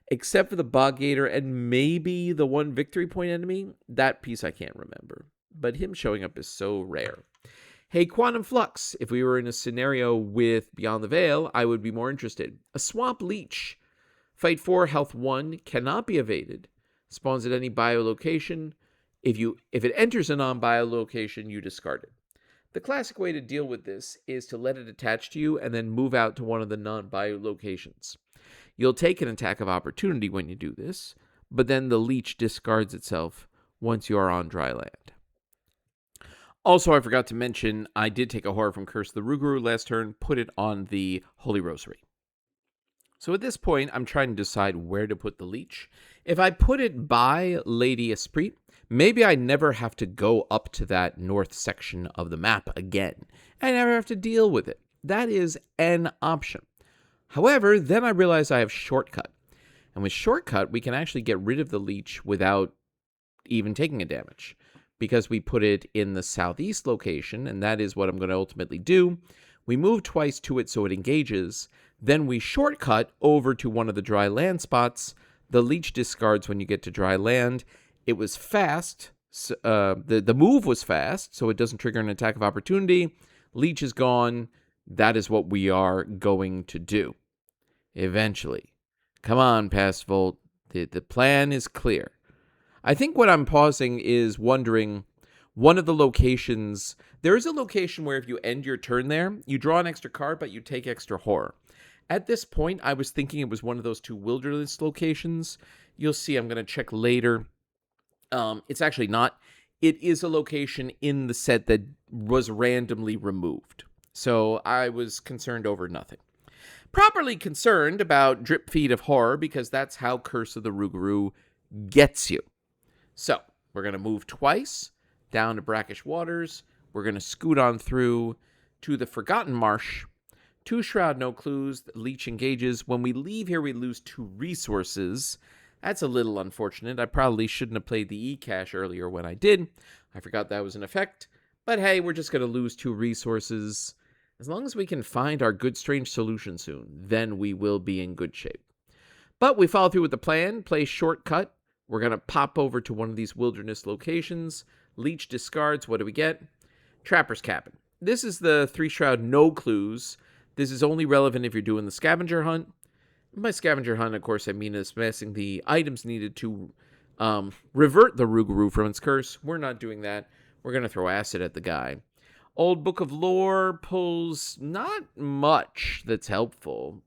Except for the bog gator and maybe the one victory point enemy. That piece I can't remember. But him showing up is so rare. Hey, Quantum Flux, if we were in a scenario with Beyond the Veil, I would be more interested. A Swamp Leech. Fight 4, health 1, cannot be evaded. Spawns at any biolocation. If it enters a non-biolocation, you discard it. The classic way to deal with this is to let it attach to you and then move out to one of the non-biolocations. You'll take an attack of opportunity when you do this, but then the leech discards itself once you are on dry land. Also, I forgot to mention, I did take a horror from Curse of the Rougarou last turn, put it on the Holy Rosary. So at this point, I'm trying to decide where to put the leech. If I put it by Lady Esprit, maybe I never have to go up to that north section of the map again. I never have to deal with it. That is an option. However, then I realize I have Shortcut. And with Shortcut, we can actually get rid of the leech without even taking a damage. Because we put it in the southeast location, and that is what I'm going to ultimately do. We move twice to it so it engages. Then we shortcut over to one of the dry land spots. The leech discards when you get to dry land. It was fast. The move was fast, so it doesn't trigger an attack of opportunity. Leech is gone. That is what we are going to do. Eventually. Come on, Past Volt. The plan is clear. I think what I'm pausing is wondering, one of the locations, there is a location where if you end your turn there, you draw an extra card, but you take extra horror. At this point, I was thinking it was one of those two wilderness locations. You'll see, I'm going to check later. It's actually not. It is a location in the set that was randomly removed. So I was concerned over nothing. Properly concerned about Drip Feed of Horror, because that's how Curse of the Rougarou gets you. So, we're going to move twice down to Brackish Waters. We're going to scoot on through to the Forgotten Marsh. 2 Shroud, no clues. The leech engages. When we leave here, we lose 2 resources. That's a little unfortunate. I probably shouldn't have played the E-Cache earlier when I did. I forgot that was an effect. But hey, we're just going to lose 2 resources. As long as we can find our good strange solution soon, then we will be in good shape. But we follow through with the plan. Play shortcut. We're going to pop over to one of these wilderness locations. Leech discards. What do we get? Trapper's Cabin. This is the 3 Shroud no clues. This is only relevant if you're doing the scavenger hunt. By scavenger hunt, of course, I mean amassing the items needed to revert the Rougarou from its curse. We're not doing that. We're going to throw acid at the guy. Old Book of Lore pulls not much that's helpful.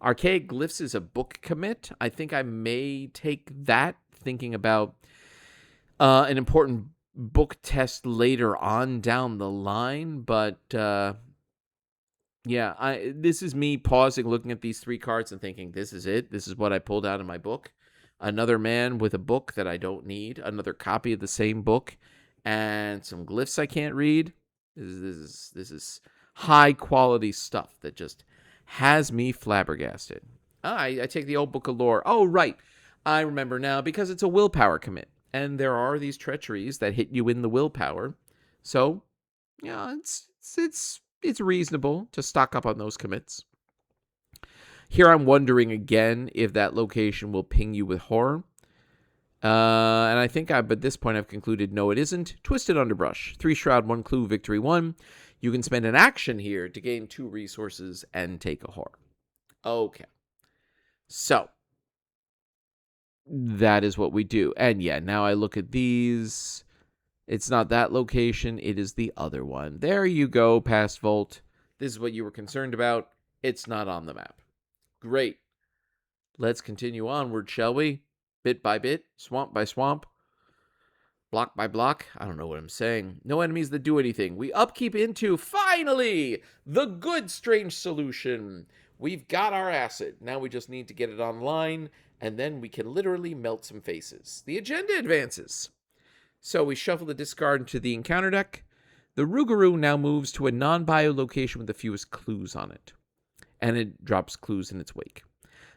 Archaic Glyphs is a book commit. I think I may take that, thinking about an important book test later on down the line. But, yeah, this is me pausing, looking at these 3 cards and thinking, this is it. This is what I pulled out of my book. Another man with a book that I don't need. Another copy of the same book. And some glyphs I can't read. This is high-quality stuff that just has me flabbergasted. I take the Old Book of Lore. Oh, right. I remember now, because it's a willpower commit. And there are these treacheries that hit you in the willpower. So, Yeah, it's reasonable to stock up on those commits. Here I'm wondering again if that location will ping you with horror. And I think at this point I've concluded no, it isn't. Twisted Underbrush. 3 Shroud, 1 Clue, Victory 1. You can spend an action here to gain 2 resources and take a horror. Okay. So, that is what we do. And yeah, now I look at these. It's not that location. It is the other one. There you go, past Vault. This is what you were concerned about. It's not on the map. Great. Let's continue onward, shall we? Bit by bit, swamp by swamp, block by block. I don't know what I'm saying. No enemies that do anything. We upkeep into, finally, the good strange solution. We've got our asset. Now we just need to get it online, and then we can literally melt some faces. The agenda advances. So we shuffle the discard into the encounter deck. The Rougarou now moves to a non-bio location with the fewest clues on it. And it drops clues in its wake.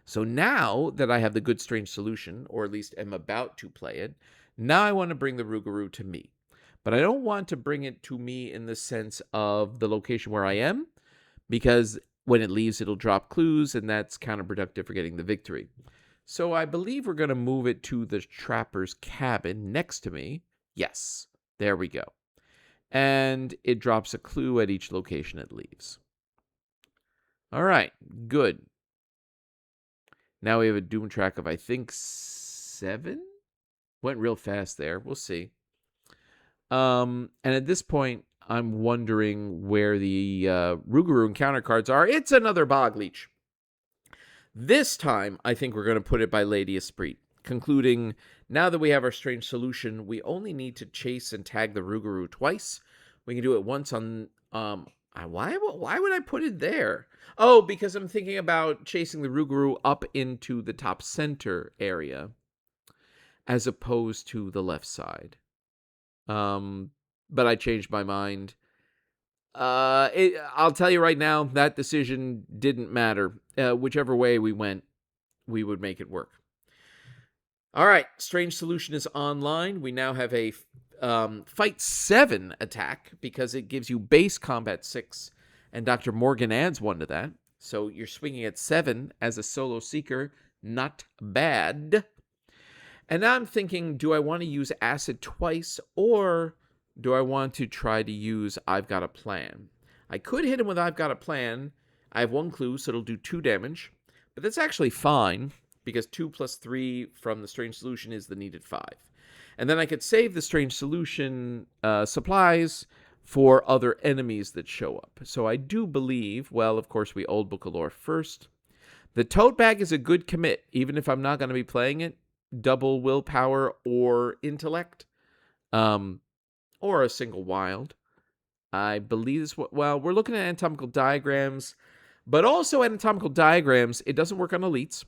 So now that I have the good strange solution, or at least am about to play it, now I want to bring the Rougarou to me. But I don't want to bring it to me in the sense of the location where I am, because when it leaves, it'll drop clues, and that's counterproductive for getting the victory. So I believe we're going to move it to the Trapper's cabin next to me. Yes, there we go. And it drops a clue at each location it leaves. All right, good. Now we have a doom track of, I think, 7? Went real fast there. We'll see. And at this point, I'm wondering where the Rougarou encounter cards are. It's another Bog Leech. This time, I think we're going to put it by Lady Esprit, concluding, now that we have our strange solution, we only need to chase and tag the Rougarou twice. We can do it once on... Why would I put it there? Oh, because I'm thinking about chasing the Rougarou up into the top center area as opposed to the left side. But I changed my mind. I'll tell you right now, that decision didn't matter. Whichever way we went, we would make it work. All right, Strange Solution is online. We now have a Fight 7 attack because it gives you base combat 6, and Dr. Morgan adds 1 to that. So you're swinging at 7 as a solo seeker. Not bad. And now I'm thinking, do I want to use Acid twice, or do I want to try to use I've Got a Plan? I could hit him with I've Got a Plan. I have 1 clue, so it'll do 2 damage. But that's actually fine, because 2 plus 3 from the Strange Solution is the needed 5. And then I could save the Strange Solution supplies for other enemies that show up. So I do believe, well, of course, we Old Book of Lore first. The tote bag is a good commit, even if I'm not going to be playing it. Double willpower or intellect, or a single wild. I believe this. Well, we're looking at anatomical diagrams, but also anatomical diagrams. It doesn't work on elites,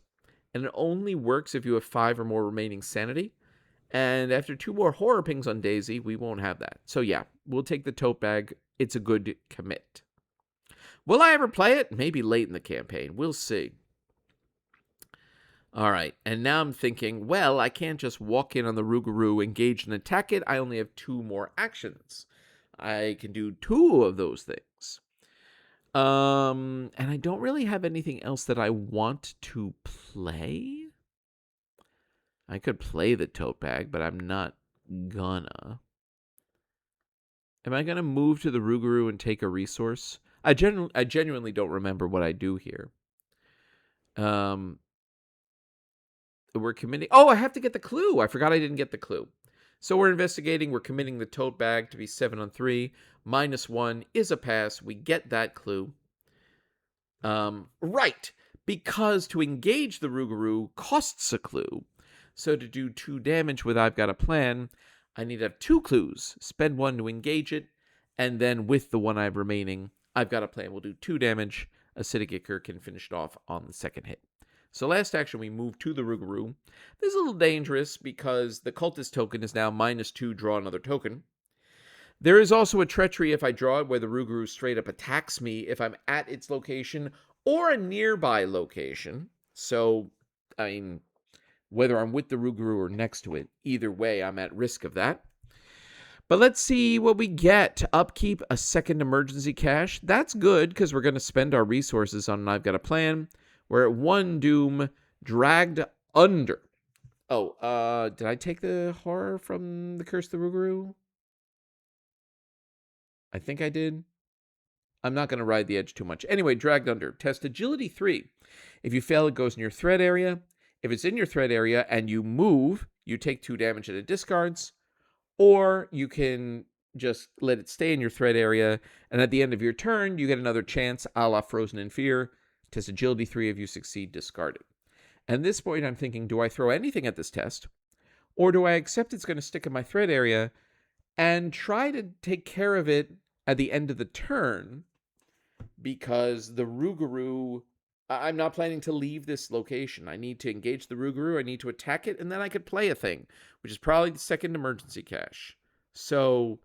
and it only works if you have 5 or more remaining sanity. And after 2 more horror pings on Daisy, we won't have that. So yeah, we'll take the tote bag. It's a good commit. Will I ever play it? Maybe late in the campaign. We'll see. All right, and now I'm thinking, well, I can't just walk in on the Rougarou, engage and attack it. I only have 2 more actions. I can do 2 of those things. And I don't really have anything else that I want to play. I could play the tote bag, but I'm not gonna. Am I gonna move to the Rougarou and take a resource? I genuinely don't remember what I do here. We're committing... Oh, I have to get the clue. I forgot I didn't get the clue. So we're investigating. We're committing the tote bag to be 7 on 3. -1 is a pass. We get that clue. Right. Because to engage the Rougarou costs a clue. So to do 2 damage with I've Got a Plan, I need to have 2 clues. Spend 1 to engage it. And then with the 1 I have remaining, I've Got a Plan. We'll do 2 damage. Acidic Ichor can finish it off on the second hit. So last action, we move to the Rougarou. This is a little dangerous because the Cultist token is now -2, draw another token. There is also a treachery if I draw it where the Rougarou straight up attacks me if I'm at its location or a nearby location. So, I mean, whether I'm with the Rougarou or next to it, either way, I'm at risk of that. But let's see what we get. Upkeep, a second emergency cache. That's good because we're going to spend our resources on I've Got a Plan. We're at 1 doom, dragged under. Oh, did I take the horror from the Curse of the Rougarou? I think I did. I'm not going to ride the edge too much. Anyway, dragged under. Test agility 3. If you fail, it goes in your threat area. If it's in your threat area and you move, you take 2 damage and it discards. Or you can just let it stay in your threat area, and at the end of your turn, you get another chance, a la Frozen in Fear. Test agility 3. If you succeed, discard it. At this point, I'm thinking, do I throw anything at this test? Or do I accept it's going to stick in my threat area and try to take care of it at the end of the turn? Because the Rougarou, I'm not planning to leave this location. I need to engage the Rougarou, I need to attack it, and then I could play a thing, which is probably the second emergency cache. So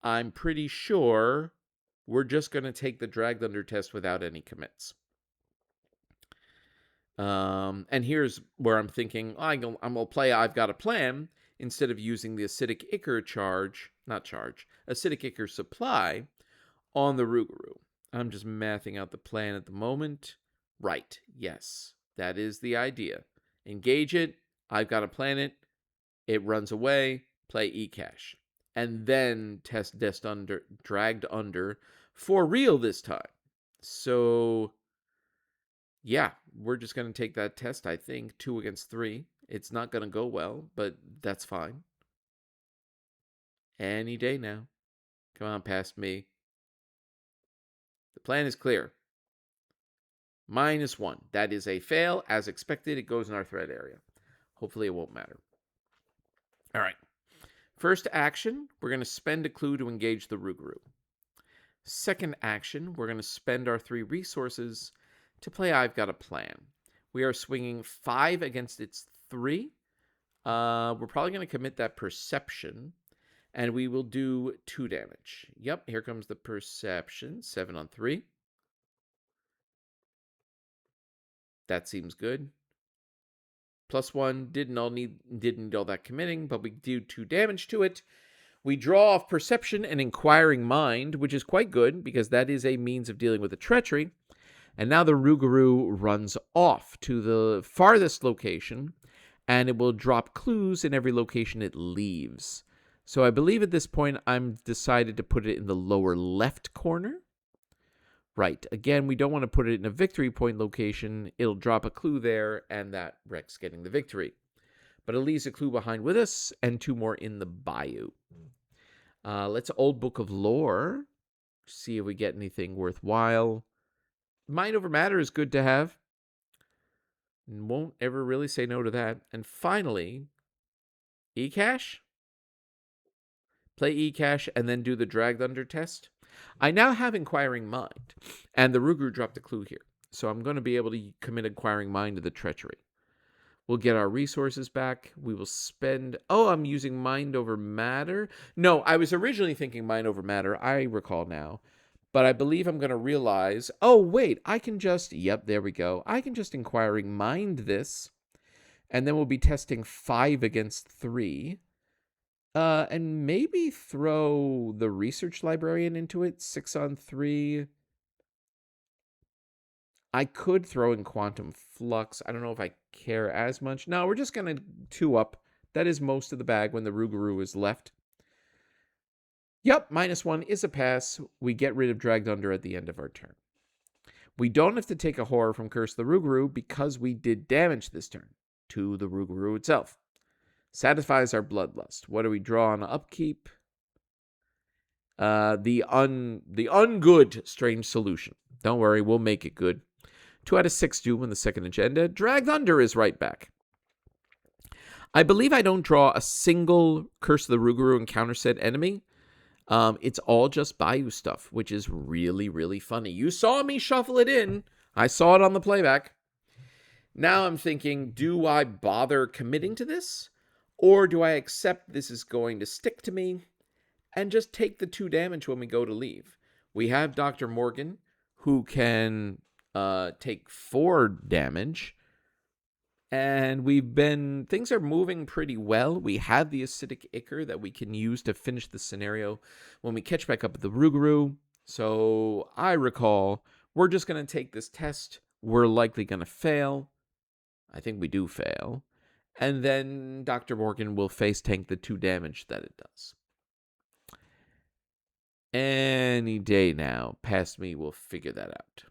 I'm pretty sure we're just going to take the dragged under test without any commits. And here's where I'm thinking, I'm going to play I've Got a Plan instead of using the Acidic Ichor Acidic Ichor supply on the Rougarou. I'm just mathing out the plan at the moment. Right, yes, that is the idea. Engage it, I've Got a Plan it runs away, play E-Cache. And then test dragged under for real this time. So yeah, we're just going to take that test, I think. 2 against 3. It's not going to go well, but that's fine. Any day now. Come on, past me. The plan is clear. -1. That is a fail. As expected, it goes in our threat area. Hopefully it won't matter. All right. First action, we're going to spend a clue to engage the Rougarou. Second action, we're going to spend our 3 resources to play I've Got a Plan. We are swinging 5 against its 3. We're probably going to commit that perception, and we will do 2 damage. Yep, here comes the perception. 7 on 3. That seems good. +1 didn't need all that committing, but we do 2 damage to it. We draw off Perception and Inquiring Mind, which is quite good because that is a means of dealing with the treachery. And now the Rougarou runs off to the farthest location, and it will drop clues in every location it leaves. So I believe at this point I'm decided to put it in the lower left corner. Right. Again, we don't want to put it in a victory point location. It'll drop a clue there, and that wrecks getting the victory. But it leaves a clue behind with us, and 2 more in the bayou. Let's Old Book of Lore. See if we get anything worthwhile. Mind over matter is good to have. Won't ever really say no to that. And finally, E-Cache. Play E-Cache and then do the dragged under test. I now have Inquiring Mind, and the Rougarou dropped a clue here. So I'm going to be able to commit Inquiring Mind to the treachery. We'll get our resources back. We will spend... Oh, I'm using Mind over Matter? No, I was originally thinking Mind over Matter. I recall now. But I believe I'm going to realize... Oh, wait, I can just... Yep, there we go. I can just Inquiring Mind this. And then we'll be testing 5 against 3. And maybe throw the Research Librarian into it. 6 on 3. I could throw in Quantum Flux. I don't know if I care as much. No, we're just going to 2 up. That is most of the bag when the Rougarou is left. Yep, -1 is a pass. We get rid of Dragged Under at the end of our turn. We don't have to take a horror from Curse the Rougarou because we did damage this turn to the Rougarou itself. Satisfies our bloodlust. What do we draw on upkeep? The ungood Strange Solution. Don't worry, we'll make it good. 2 out of 6 doom in the second agenda. Dragged Under is right back. I believe I don't draw a single Curse of the Rougarou encounter set enemy. It's all just Bayou stuff, which is really, really funny. You saw me shuffle it in. I saw it on the playback. Now I'm thinking, do I bother committing to this? Or do I accept this is going to stick to me and just take the 2 damage when we go to leave? We have Dr. Morgan, who can take 4 damage. And things are moving pretty well. We have the acidic ichor that we can use to finish the scenario when we catch back up at the Rougarou. So I recall, we're just going to take this test. We're likely going to fail. I think we do fail. And then Dr. Morgan will face tank the 2 damage that it does. Any day now, past me will figure that out.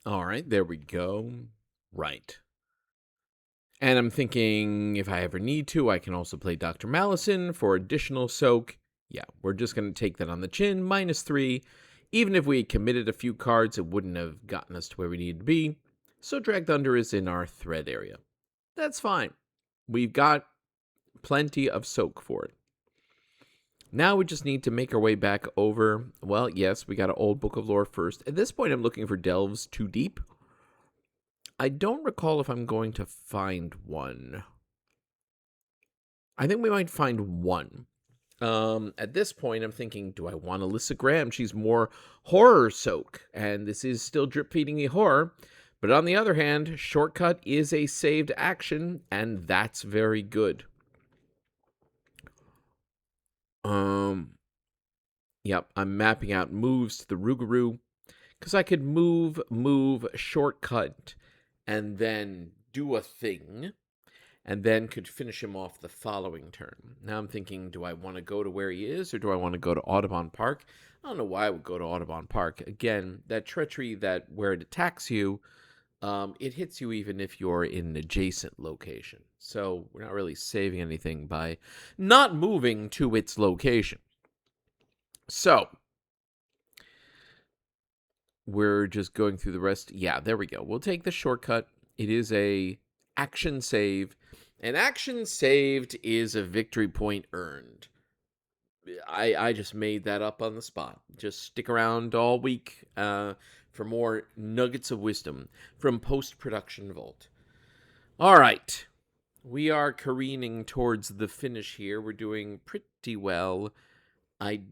All right, there we go. Right. And I'm thinking if I ever need to, I can also play Dr. Malison for additional soak. Yeah, we're just going to take that on the chin, -3. Even if we had committed a few cards, it wouldn't have gotten us to where we needed to be. So Drag Thunder is in our thread area. That's fine. We've got plenty of soak for it. Now we just need to make our way back over. Well, yes, we got an old Book of Lore first. At this point, I'm looking for delves too deep. I don't recall if I'm going to find one. I think we might find one. At this point, I'm thinking, do I want Alyssa Graham? She's more horror soak, and this is still drip feeding me horror. But on the other hand, Shortcut is a saved action, and that's very good. Yep, I'm mapping out moves to the Rougarou, because I could move, Shortcut, and then do a thing, and then could finish him off the following turn. Now I'm thinking, do I want to go to where he is, or do I want to go to Audubon Park? I don't know why I would go to Audubon Park. Again, that treachery that where it attacks you, it hits you even if you're in an adjacent location. So we're not really saving anything by not moving to its location. So we're just going through the rest. Yeah, there we go. We'll take the shortcut. It is a action save. An action saved is a victory point earned. I just made that up on the spot. Just stick around all week for more nuggets of wisdom from post-production Vault. All right. We are careening towards the finish here. We're doing pretty well. I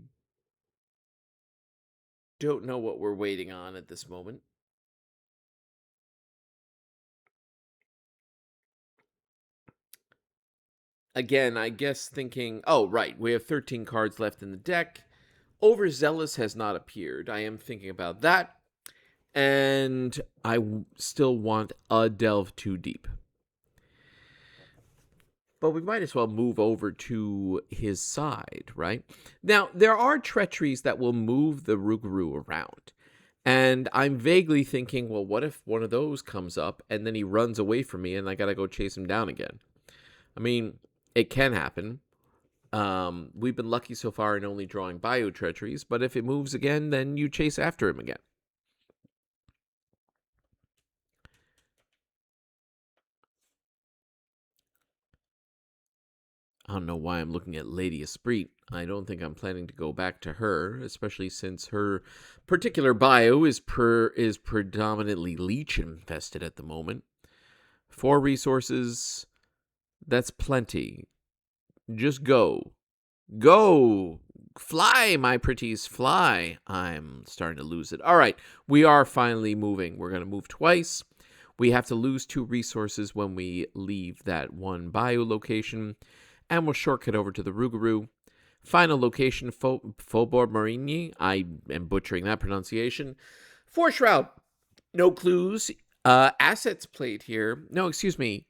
don't know what we're waiting on at this moment. Again, I guess thinking, oh, right, we have 13 cards left in the deck. Overzealous has not appeared. I am thinking about that. And I still want a delve too deep. But we might as well move over to his side, right? Now, there are treacheries that will move the Rougarou around. And I'm vaguely thinking, well, what if one of those comes up and then he runs away from me and I got to go chase him down again? I mean, it can happen. We've been lucky so far in only drawing bio treacheries, but if it moves again, then you chase after him again. I don't know why I'm looking at Lady Esprit. I don't think I'm planning to go back to her, especially since her particular bio is predominantly leech infested at the moment. 4 resources, that's plenty. Just go. Go! Fly, my pretties, fly. I'm starting to lose it. All right, we are finally moving. We're going to move twice. We have to lose 2 resources when we leave that one bio location. And we'll shortcut over to the Rougarou. Final location, Faubourg Marigny. I am butchering that pronunciation. 4 Shroud. No clues. Assets played here. No, excuse me.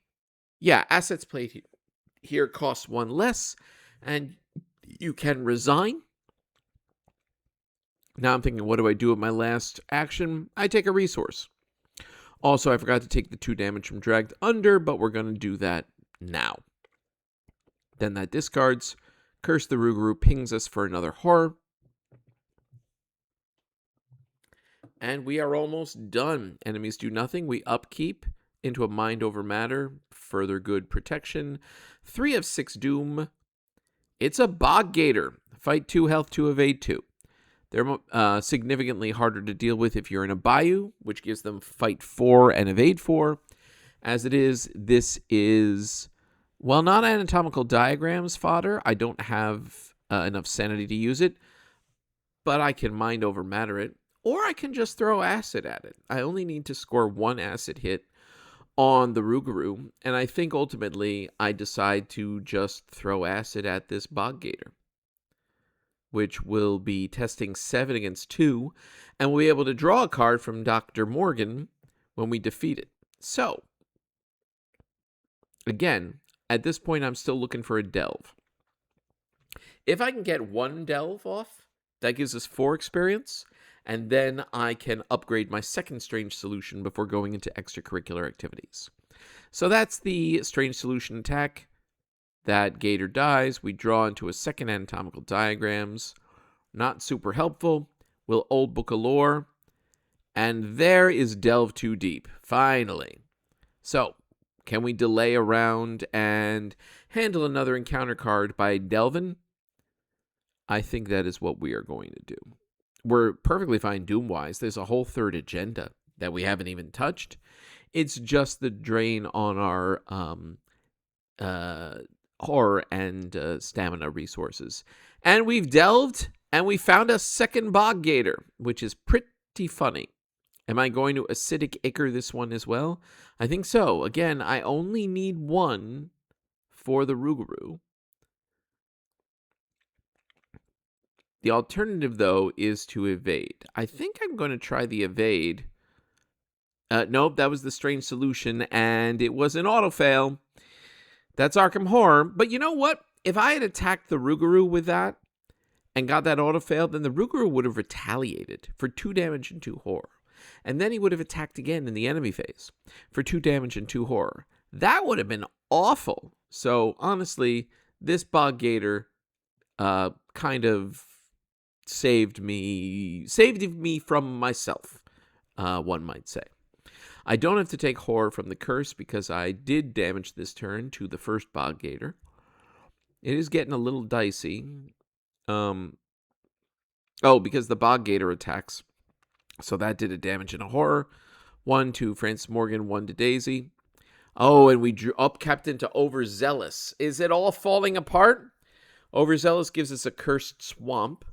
Yeah, assets played here cost 1 less. And you can resign. Now I'm thinking, what do I do with my last action? I take a resource. Also, I forgot to take the 2 damage from Dragged Under, but we're going to do that now. Then that discards. Curse the Rougarou pings us for another horror. And we are almost done. Enemies do nothing. We upkeep into a mind over matter. Further good protection. 3 of 6 doom. It's a Bog Gator. Fight 2, health 2, evade 2. They're significantly harder to deal with if you're in a bayou, which gives them fight 4 and evade 4. As it is, this is... Well, not anatomical diagrams fodder. I don't have enough sanity to use it, but I can mind over matter it. or I can just throw acid at it. I only need to score one acid hit on the Rougarou, and I think ultimately I decide to just throw acid at this Bog Gator, which will be testing 7 against 2, and we'll be able to draw a card from Dr. Morgan when we defeat it. So, again, at this point, I'm still looking for a delve. If I can get one delve off, that gives us 4 experience, and then I can upgrade my second strange solution before going into extracurricular activities. So that's the strange solution attack. That gator dies. We draw into a second anatomical diagrams. Not super helpful. We'll old book of lore. And there is delve too deep. Finally. So, can we delay a round and handle another encounter card by delving? I think that is what we are going to do. We're perfectly fine doom-wise. There's a whole third agenda that we haven't even touched. It's just the drain on our horror and stamina resources. And we've delved, and we found a second bog gator, which is pretty funny. Am I going to acidic ichor this one as well? I think so. Again, I only need one for the Rougarou. The alternative, though, is to evade. I think I'm going to try the evade. Nope, that was the strange solution, and it was an auto-fail. That's Arkham Horror. But you know what? If I had attacked the Rougarou with that and got that auto-fail, then the Rougarou would have retaliated for 2 damage and 2 horror. And then he would have attacked again in the enemy phase for 2 damage and 2 horror. That would have been awful. So, honestly, this Bog Gator kind of saved me from myself, one might say. I don't have to take horror from the curse because I did damage this turn to the first Bog Gator. It is getting a little dicey. Because the Bog Gator attacks. So that did a damage and a horror. 1 to Francis Morgan, 1 to Daisy. Oh, and we drew up Captain to Overzealous. Is it all falling apart? Overzealous gives us a cursed swamp.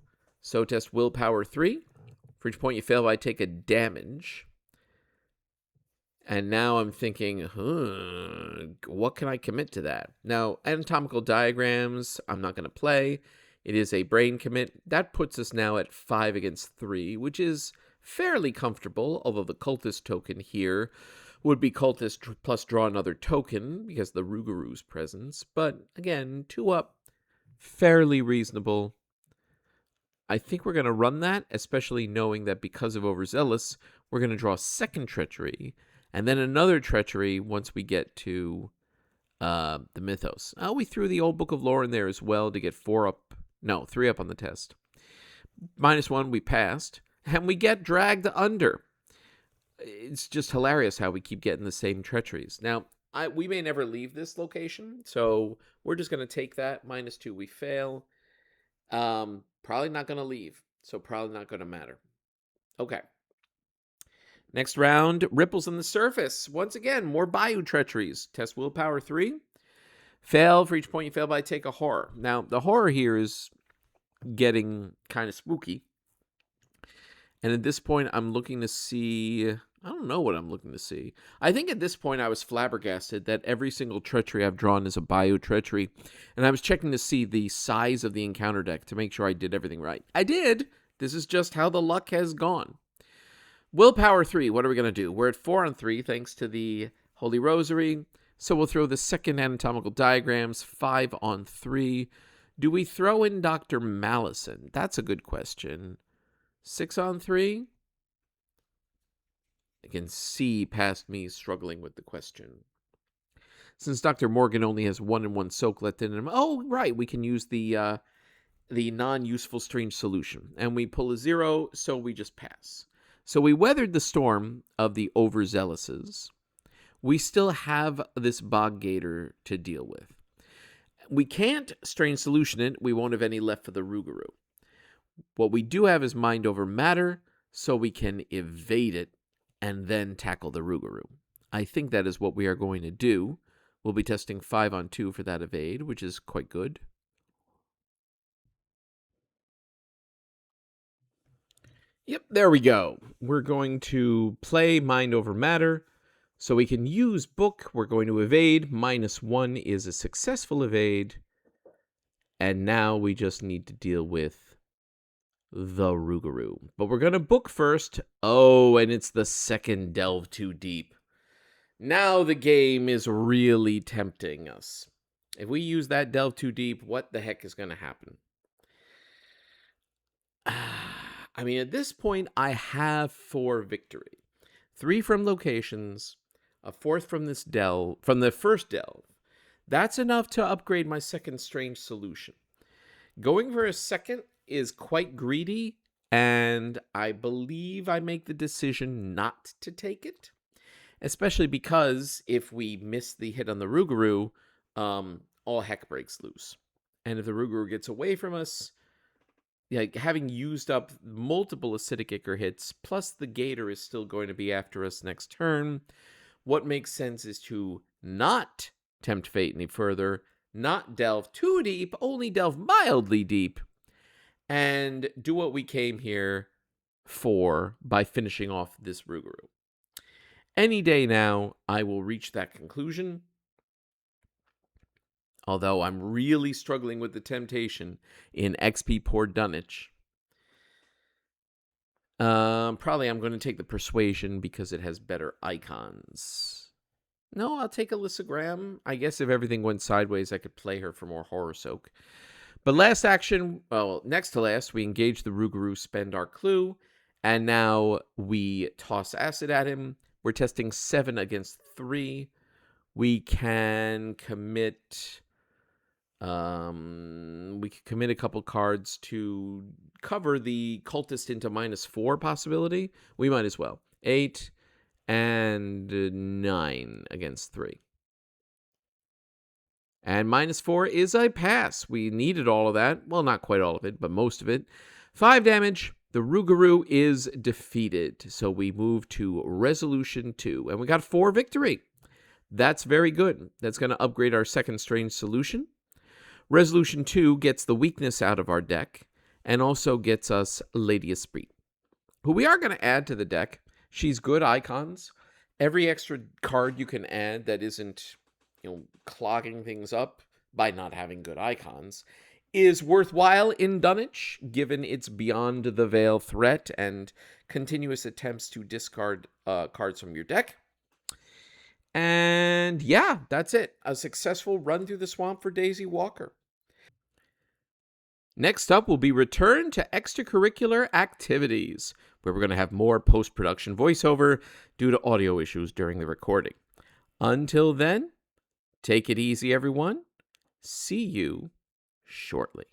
So test willpower 3. For each point you fail by, take a damage. And now I'm thinking, what can I commit to that? Now, anatomical diagrams, I'm not going to play. It is a brain commit. That puts us now at 5 against 3, which is fairly comfortable, although the cultist token here would be cultist plus draw another token because of the Rougarou's presence. But again, 2 up, fairly reasonable. I think we're going to run that, especially knowing that because of Overzealous, we're going to draw a second treachery, and then another treachery once we get to the Mythos. Oh, we threw the old Book of Lore in there as well to get 3 up on the test. -1, we passed, and we get dragged under. It's just hilarious how we keep getting the same treacheries. Now, we may never leave this location, so we're just going to take that. -2, we fail. Probably not going to leave, so probably not going to matter. Okay. Next round, Ripples on the Surface. Once again, more Bayou treacheries. Test willpower 3. Fail. For each point you fail by, take a horror. Now, the horror here is getting kind of spooky. And at this point, I'm looking to see... I don't know what I'm looking to see. I think at this point, I was flabbergasted that every single treachery I've drawn is a Bayou treachery. And I was checking to see the size of the encounter deck to make sure I did everything right. I did. This is just how the luck has gone. Willpower 3, what are we going to do? We're at 4 on 3 thanks to the Holy Rosary. So we'll throw the second anatomical diagrams, 5 on 3. Do we throw in Dr. Malison? That's a good question. 6 on 3? I can see past me struggling with the question. Since Dr. Morgan only has 1 and 1 soak left in him. Oh, right, we can use the non-useful strange solution. And we pull a 0, so we just pass. So we weathered the storm of the overzealouses. We still have this Bog Gator to deal with. We can't strange solution it. We won't have any left for the Rougarou. What we do have is mind over matter, so we can evade it and then tackle the Rougarou. I think that is what we are going to do. We'll be testing 5 on 2 for that evade, which is quite good. Yep, there we go. We're going to play Mind Over Matter. So we can use book. We're going to evade. -1 is a successful evade. And now we just need to deal with the Rougarou. But we're going to book first. Oh, and it's the second Delve Too Deep. Now the game is really tempting us. If we use that Delve Too Deep, what the heck is going to happen? I mean, at this point, I have 4 victory. 3 from locations, a 4th from this delve, from the first delve. That's enough to upgrade my second strange solution. Going for a second is quite greedy, and I believe I make the decision not to take it. Especially because if we miss the hit on the Rougarou, all heck breaks loose. And if the Rougarou gets away from us, like having used up multiple acidic ichor hits, plus the gator is still going to be after us next turn, what makes sense is to not tempt fate any further, not delve too deep, only delve mildly deep, and do what we came here for by finishing off this Rougarou. Any day now, I will reach that conclusion. Although I'm really struggling with the temptation in XP Poor Dunwich. Probably I'm going to take the Persuasion because it has better icons. No, I'll take Alyssa Graham. I guess if everything went sideways, I could play her for more Horror Soak. But last action, well, next to last, we engage the Rougarou, spend our clue, and now we toss acid at him. We're testing 7 against 3. We can commit... we could commit a couple cards to cover the cultist into -4 possibility. We might as well. 8 and 9 against 3. And -4 is a pass. We needed all of that. Well, not quite all of it, but most of it. 5 damage. The Rougarou is defeated. So we move to Resolution 2. And we got 4 victory. That's very good. That's going to upgrade our second strange solution. Resolution 2 gets the weakness out of our deck and also gets us Lady Esprit, who we are going to add to the deck. She's good icons. Every extra card you can add that isn't, clogging things up by not having good icons is worthwhile in Dunwich, given its beyond the veil threat and continuous attempts to discard cards from your deck. And yeah, that's it. A successful run through the swamp for Daisy Walker. Next up will be Return to Extracurricular Activities, where we're going to have more post-production voiceover due to audio issues during the recording. Until then, take it easy, everyone. See you shortly.